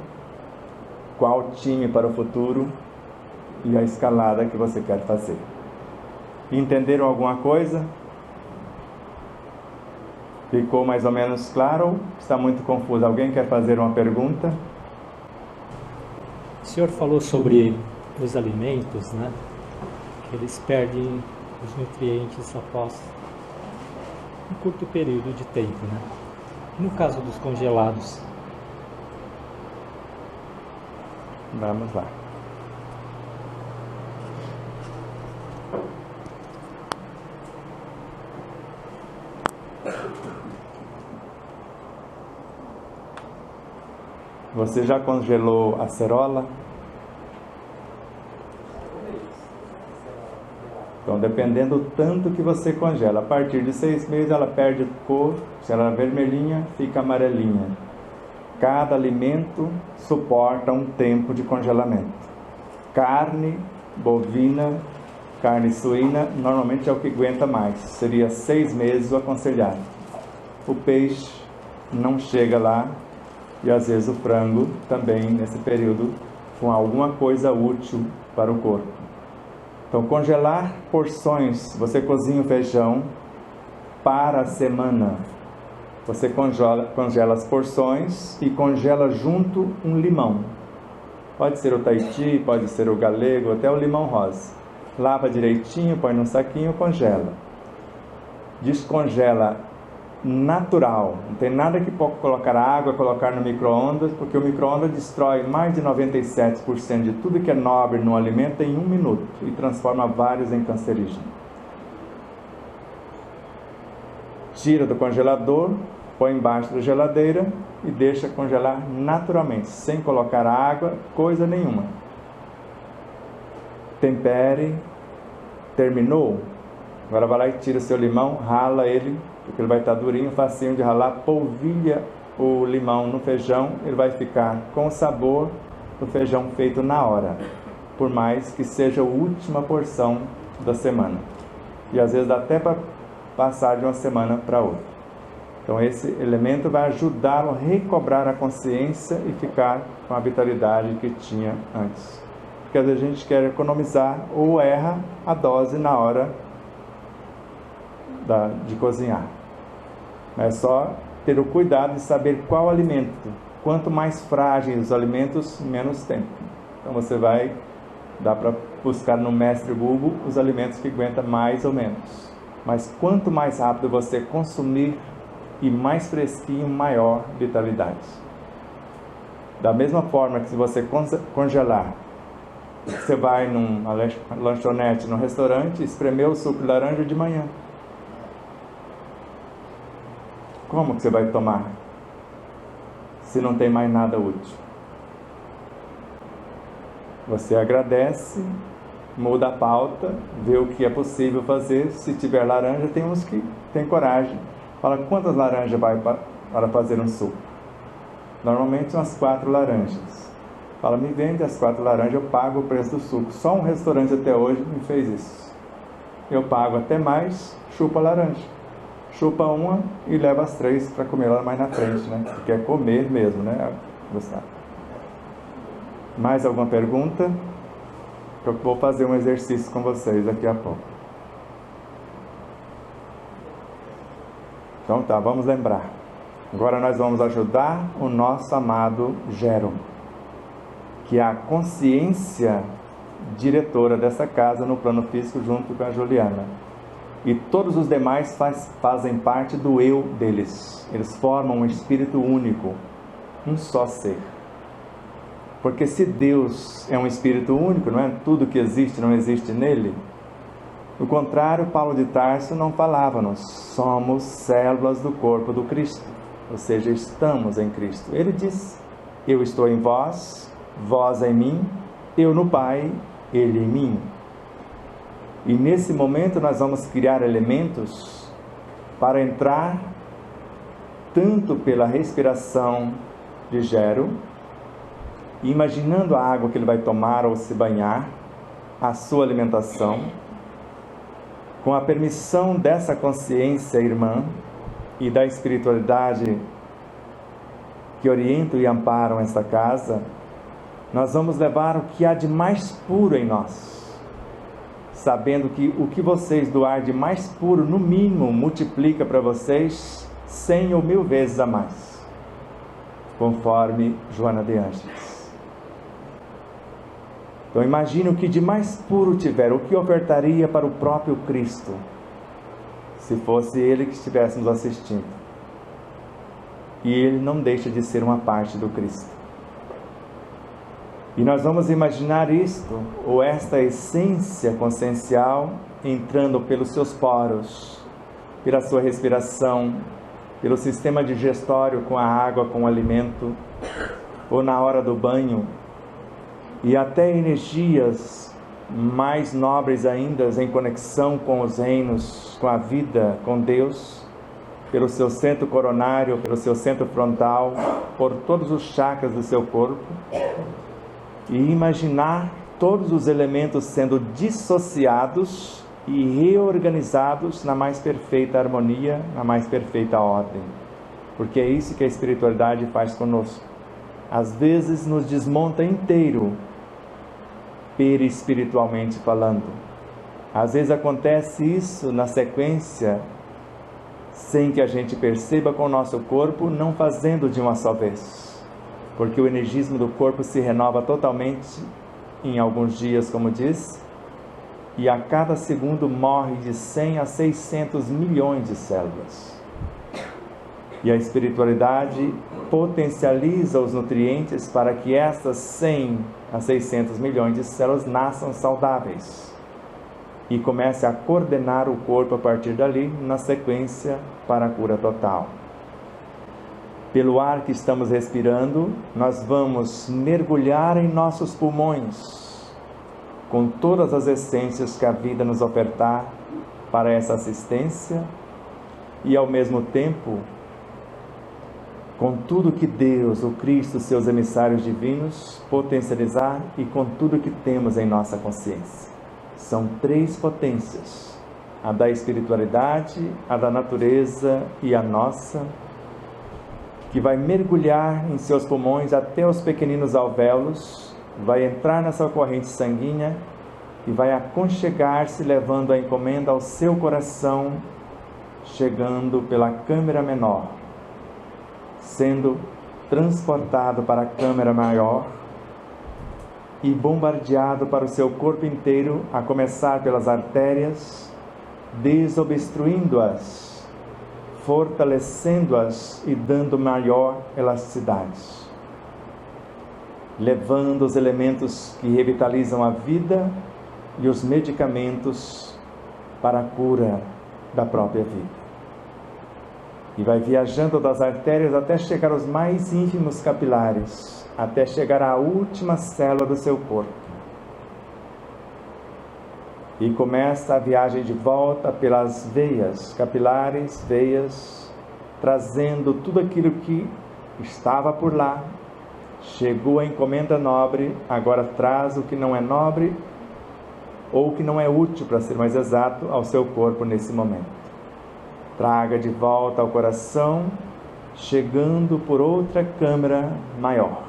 S1: qual time para o futuro e a escalada que você quer fazer. Entenderam alguma coisa? Ficou mais ou menos claro ou está muito confuso? Alguém quer fazer uma pergunta?
S4: O senhor falou sobre os alimentos, né? Que eles perdem os nutrientes após um curto período de tempo, né? No caso dos congelados.
S1: Vamos lá. Você já congelou a acerola? Então, dependendo do tanto que você congela, a partir de 6 meses ela perde cor, se ela é vermelhinha, fica amarelinha. Cada alimento suporta um tempo de congelamento. Carne bovina, carne suína, normalmente é o que aguenta mais, seria 6 meses o aconselhado. O peixe não chega lá, e às vezes o frango também nesse período, com alguma coisa útil para o corpo. Então, congelar porções, você cozinha o feijão para a semana. Você congela as porções e congela junto um limão. Pode ser o Tahiti, pode ser o galego, até o limão rosa. Lava direitinho, põe num saquinho, congela. Descongela natural. Não tem nada que colocar água, colocar no micro-ondas, porque o micro-ondas destrói mais de 97% de tudo que é nobre no alimento em 1 minuto e transforma vários em cancerígeno. Tira do congelador, põe embaixo da geladeira e deixa congelar naturalmente, sem colocar água, coisa nenhuma. Tempere. Terminou? Agora vai lá e tira seu limão, rala ele, porque ele vai estar durinho, facinho de ralar, polvilha o limão no feijão, ele vai ficar com o sabor do feijão feito na hora, por mais que seja a última porção da semana. E às vezes dá até para passar de uma semana para outra. Então esse elemento vai ajudá-lo a recobrar a consciência e ficar com a vitalidade que tinha antes. Porque às vezes a gente quer economizar ou erra a dose na hora de cozinhar. Mas é só ter o cuidado de saber qual alimento. Quanto mais frágeis os alimentos, menos tempo. Então você dá para buscar no Mestre Google os alimentos que aguentam mais ou menos. Mas quanto mais rápido você consumir e mais fresquinho, maior vitalidade. Da mesma forma que se você congelar, você vai numa lanchonete, num restaurante, espremer o suco de laranja de manhã. Como que você vai tomar se não tem mais nada útil? Você agradece, muda a pauta, vê o que é possível fazer. Se tiver laranja, tem uns que tem coragem. Fala, quantas laranjas vai para fazer um suco? Normalmente umas 4 laranjas. Fala, me vende as 4 laranjas, eu pago o preço do suco. Só um restaurante até hoje me fez isso. Eu pago até mais, chupa a laranja. Chupa uma e leva as 3 para comer lá mais na frente, né? Porque é comer mesmo, né? Gostar. Mais alguma pergunta? Eu vou fazer um exercício com vocês daqui a pouco. Então tá, vamos lembrar. Agora nós vamos ajudar o nosso amado Gero, que é a consciência diretora dessa casa no plano físico junto com a Juliana. E todos os demais fazem parte do eu deles. Eles formam um espírito único, um só ser. Porque se Deus é um espírito único, não é? Tudo que existe não existe nele. Do contrário, Paulo de Tarso não falava-nos, somos células do corpo do Cristo. Ou seja, estamos em Cristo. Ele diz, eu estou em vós, vós em mim, eu no Pai, Ele em mim. E nesse momento nós vamos criar elementos para entrar tanto pela respiração de Gero, imaginando a água que ele vai tomar ou se banhar, a sua alimentação, com a permissão dessa consciência irmã e da espiritualidade que orientam e amparam esta casa, nós vamos levar o que há de mais puro em nós, sabendo que o que vocês doar de mais puro, no mínimo, multiplica para vocês 100 ou 1000 vezes a mais, conforme Joana de Ângeles. Então imagine o que de mais puro tiver, o que ofertaria para o próprio Cristo, se fosse Ele que estivéssemos assistindo. E Ele não deixa de ser uma parte do Cristo. E nós vamos imaginar isto, ou esta essência consciencial, entrando pelos seus poros, pela sua respiração, pelo sistema digestório com a água, com o alimento, ou na hora do banho, e até energias mais nobres ainda, em conexão com os reinos, com a vida, com Deus, pelo seu centro coronário, pelo seu centro frontal, por todos os chakras do seu corpo, e imaginar todos os elementos sendo dissociados e reorganizados na mais perfeita harmonia, na mais perfeita ordem. Porque é isso que a espiritualidade faz conosco. Às vezes nos desmonta inteiro, perispiritualmente falando. Às vezes acontece isso na sequência, sem que a gente perceba com o nosso corpo, não fazendo de uma só vez. Porque o energismo do corpo se renova totalmente em alguns dias, como diz, e a cada segundo morre de 100 a 600 milhões de células. E a espiritualidade potencializa os nutrientes para que essas 100 a 600 milhões de células nasçam saudáveis e comece a coordenar o corpo a partir dali, na sequência, para a cura total. Pelo ar que estamos respirando, nós vamos mergulhar em nossos pulmões, com todas as essências que a vida nos ofertar para essa assistência, e ao mesmo tempo, com tudo que Deus, o Cristo, seus emissários divinos, potencializar, e com tudo que temos em nossa consciência. São 3 potências, a da espiritualidade, a da natureza e a nossa, que vai mergulhar em seus pulmões até os pequeninos alvéolos, vai entrar nessa corrente sanguínea e vai aconchegar-se, levando a encomenda ao seu coração, chegando pela câmara menor, sendo transportado para a câmara maior e bombardeado para o seu corpo inteiro, a começar pelas artérias, desobstruindo-as, fortalecendo-as e dando maior elasticidade, levando os elementos que revitalizam a vida e os medicamentos para a cura da própria vida. E vai viajando das artérias até chegar aos mais ínfimos capilares, até chegar à última célula do seu corpo. E começa a viagem de volta pelas veias capilares, veias, trazendo tudo aquilo que estava por lá. Chegou a encomenda nobre, agora traz o que não é nobre, ou o que não é útil, para ser mais exato, ao seu corpo nesse momento. Traga de volta ao coração, chegando por outra câmara maior.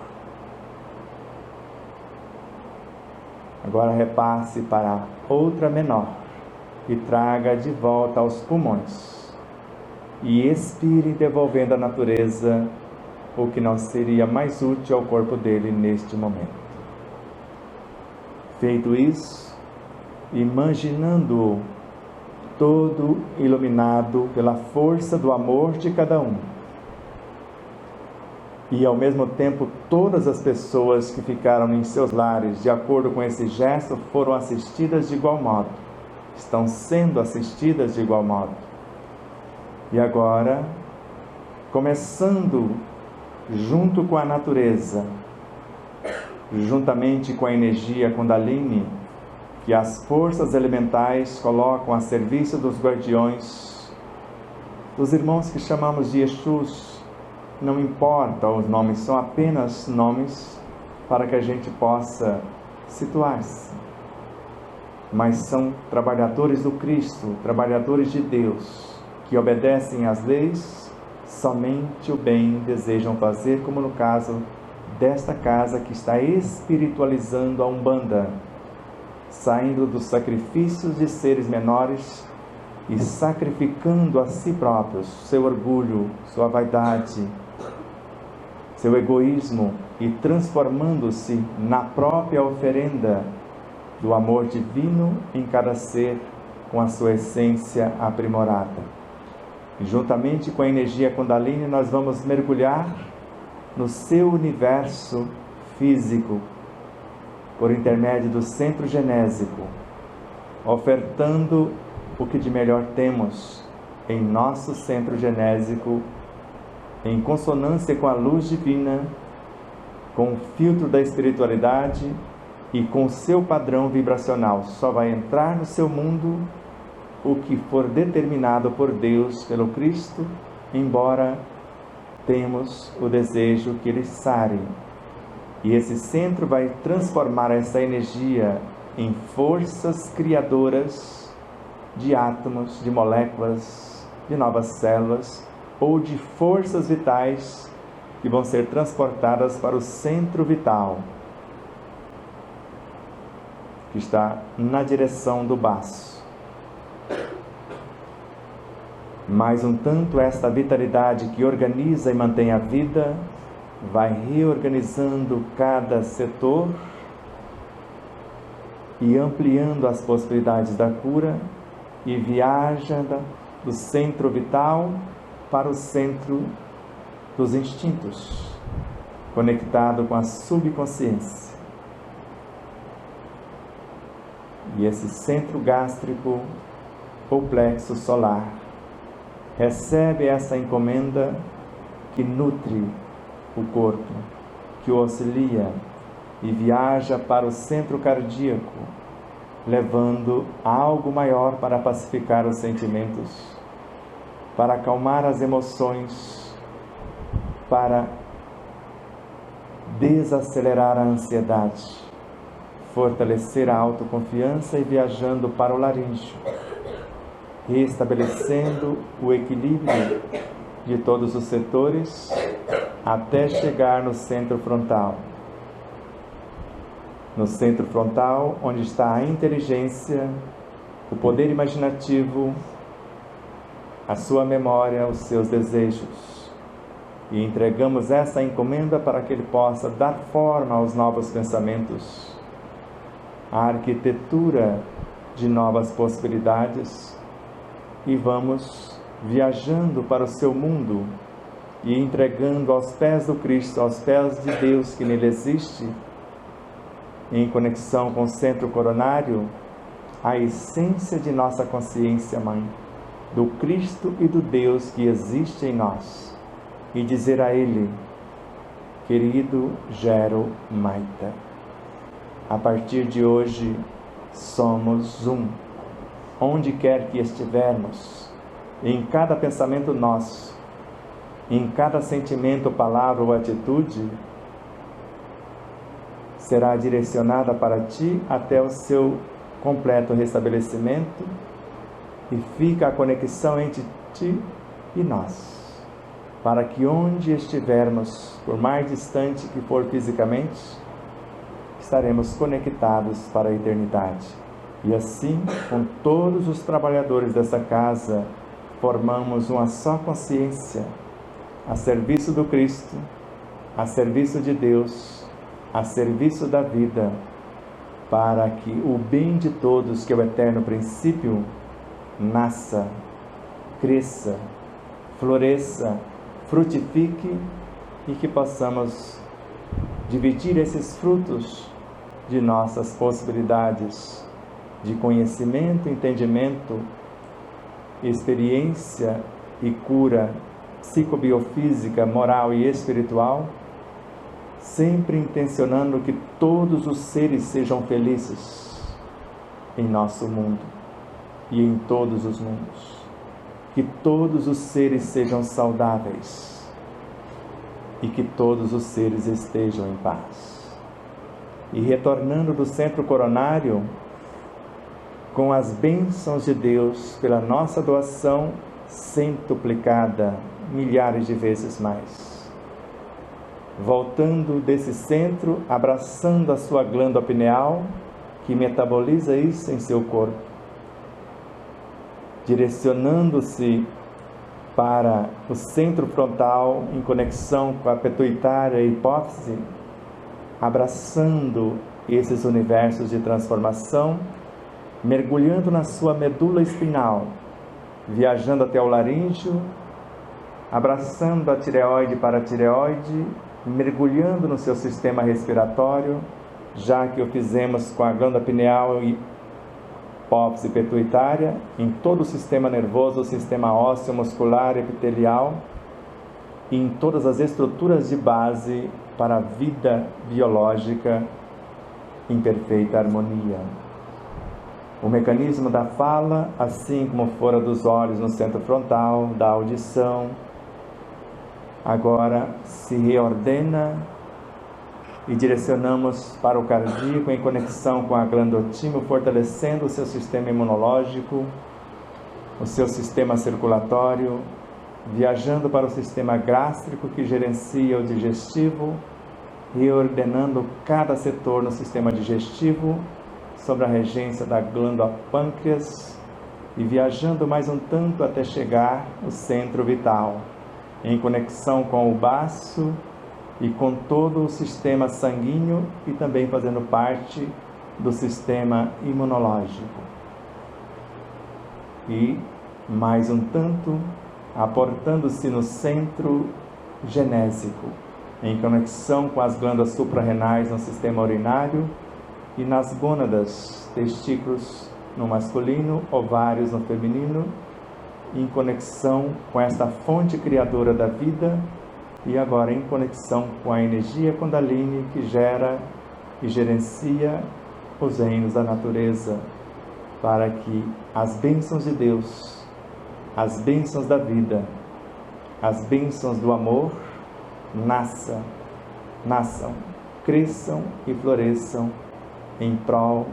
S1: Agora repasse para outra menor e traga de volta aos pulmões. E expire, devolvendo à natureza o que não seria mais útil ao corpo dele neste momento. Feito isso, imaginando-o todo iluminado pela força do amor de cada um, e ao mesmo tempo todas as pessoas que ficaram em seus lares de acordo com esse gesto foram assistidas de igual modo, estão sendo assistidas de igual modo. E agora, começando junto com a natureza, juntamente com a energia Kundalini, que as forças elementais colocam a serviço dos guardiões, dos irmãos que chamamos de Exus. Não importa os nomes, são apenas nomes para que a gente possa situar-se. Mas são trabalhadores do Cristo, trabalhadores de Deus, que obedecem às leis, somente o bem desejam fazer, como no caso desta casa que está espiritualizando a Umbanda, saindo dos sacrifícios de seres menores e sacrificando a si próprios, seu orgulho, sua vaidade, seu egoísmo, e transformando-se na própria oferenda do amor divino em cada ser com a sua essência aprimorada. E juntamente com a energia Kundalini nós vamos mergulhar no seu universo físico, por intermédio do centro genésico, ofertando o que de melhor temos em nosso centro genésico, em consonância com a luz divina, com o filtro da espiritualidade e com o seu padrão vibracional. Só vai entrar no seu mundo o que for determinado por Deus, pelo Cristo, embora temos o desejo que ele sare. E esse centro vai transformar essa energia em forças criadoras de átomos, de moléculas, de novas células, ou de forças vitais que vão ser transportadas para o centro vital, que está na direção do baço. Mais um tanto, esta vitalidade que organiza e mantém a vida vai reorganizando cada setor e ampliando as possibilidades da cura, e viaja do centro vital para o centro dos instintos, conectado com a subconsciência. E esse centro gástrico, ou plexo solar, recebe essa encomenda que nutre o corpo, que o auxilia, e viaja para o centro cardíaco, levando algo maior para pacificar os sentimentos, para acalmar as emoções, para desacelerar a ansiedade, fortalecer a autoconfiança, e viajando para o laríngeo, restabelecendo o equilíbrio de todos os setores, até chegar no centro frontal. No centro frontal, onde está a inteligência, o poder imaginativo, a sua memória, os seus desejos. E entregamos essa encomenda para que ele possa dar forma aos novos pensamentos, à arquitetura de novas possibilidades, e vamos viajando para o seu mundo e entregando aos pés do Cristo, aos pés de Deus que nele existe, em conexão com o centro coronário, a essência de nossa consciência mãe, do Cristo e do Deus que existe em nós, e dizer a ele: querido Gero Maita, a partir de hoje somos um, onde quer que estivermos, em cada pensamento nosso, em cada sentimento, palavra ou atitude, será direcionada para ti até o seu completo restabelecimento, e fica a conexão entre ti e nós, para que onde estivermos, por mais distante que for fisicamente, estaremos conectados para a eternidade. E assim, com todos os trabalhadores dessa casa, formamos uma só consciência, a serviço do Cristo, a serviço de Deus, a serviço da vida, para que o bem de todos, que é o eterno princípio, nasça, cresça, floresça, frutifique, e que possamos dividir esses frutos de nossas possibilidades de conhecimento, entendimento, experiência e cura psicobiofísica, moral e espiritual, sempre intencionando que todos os seres sejam felizes em nosso mundo e em todos os mundos. Que todos os seres sejam saudáveis e que todos os seres estejam em paz. E retornando do centro coronário, com as bênçãos de Deus pela nossa doação centuplicada, milhares de vezes mais. Voltando desse centro, abraçando a sua glândula pineal, que metaboliza isso em seu corpo, direcionando-se para o centro frontal, em conexão com a pituitária e hipófise, abraçando esses universos de transformação, mergulhando na sua medula espinal, viajando até o laríngeo, abraçando a tireoide para a tireoide, mergulhando no seu sistema respiratório, já que o fizemos com a glândula pineal e hipófise pituitária, em todo o sistema nervoso, o sistema ósseo, muscular, epitelial, e em todas as estruturas de base para a vida biológica em perfeita harmonia. O mecanismo da fala, assim como fora dos olhos no centro frontal, da audição, agora se reordena e direcionamos para o cardíaco em conexão com a glândula timo, fortalecendo o seu sistema imunológico, o seu sistema circulatório, viajando para o sistema gástrico que gerencia o digestivo, reordenando cada setor no sistema digestivo, sobre a regência da glândula pâncreas, e viajando mais um tanto até chegar ao centro vital, em conexão com o baço e com todo o sistema sanguíneo, e também fazendo parte do sistema imunológico. E mais um tanto aportando-se no centro genésico, em conexão com as glândulas suprarrenais no sistema urinário e nas gônadas, testículos no masculino, ovários no feminino, em conexão com esta fonte criadora da vida, e agora em conexão com a energia Kundalini que gera e gerencia os reinos da natureza, para que as bênçãos de Deus, as bênçãos da vida, as bênçãos do amor nasçam, cresçam e floresçam em prol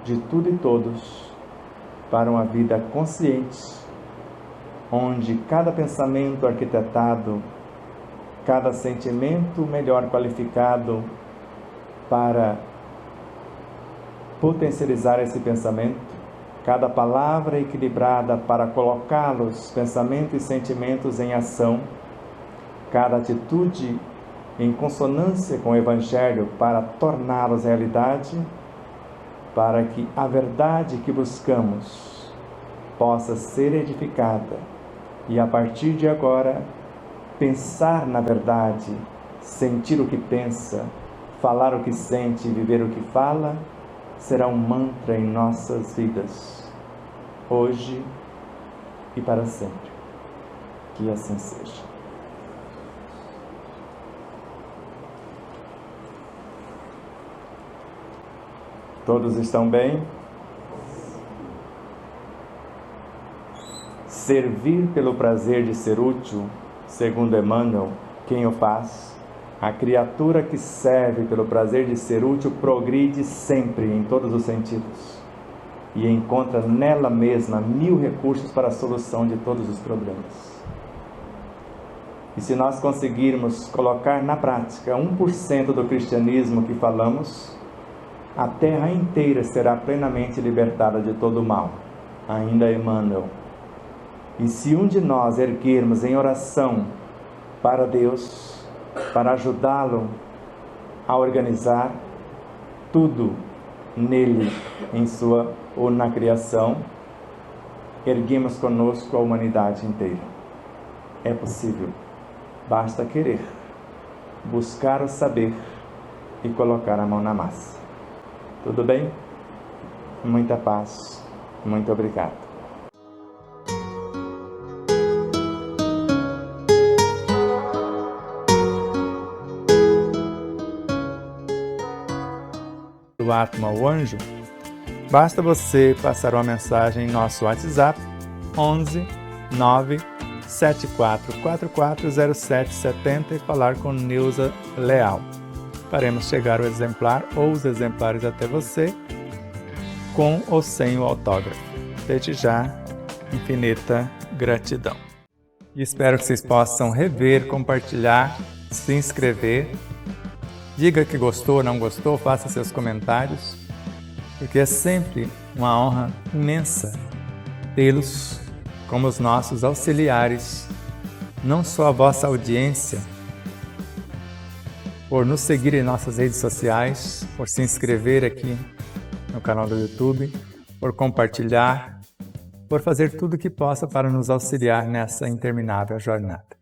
S1: de tudo e todos, para uma vida consciente, onde cada pensamento arquitetado, cada sentimento melhor qualificado para potencializar esse pensamento, cada palavra equilibrada para colocá-los, pensamentos e sentimentos, em ação, cada atitude em consonância com o Evangelho para torná-los realidade, para que a verdade que buscamos possa ser edificada e, a partir de agora, pensar na verdade, sentir o que pensa, falar o que sente e viver o que fala, será um mantra em nossas vidas, hoje e para sempre. Que assim seja. Todos estão bem? Servir pelo prazer de ser útil, Segundo Emmanuel, quem o faz, a criatura que serve pelo prazer de ser útil progride sempre em todos os sentidos e encontra nela mesma 1000 recursos para a solução de todos os problemas. E se nós conseguirmos colocar na prática 1% do cristianismo que falamos, a terra inteira será plenamente libertada de todo o mal. Ainda Emmanuel. E se um de nós erguermos em oração para Deus, para ajudá-lo a organizar tudo nele, em sua ou na criação, erguemos conosco a humanidade inteira. É possível. Basta querer, buscar o saber e colocar a mão na massa. Tudo bem? Muita paz. Muito obrigado. O Atma, o anjo, basta você passar uma mensagem em nosso WhatsApp 11 9 74440770 e falar com Neuza Leal. Faremos chegar o exemplar ou os exemplares até você, com ou sem o autógrafo. Desde já, infinita gratidão. E espero que vocês possam rever, compartilhar, se inscrever. Diga que gostou ou não gostou, faça seus comentários, porque é sempre uma honra imensa tê-los como os nossos auxiliares, não só a vossa audiência, por nos seguir em nossas redes sociais, por se inscrever aqui no canal do YouTube, por compartilhar, por fazer tudo o que possa para nos auxiliar nessa interminável jornada.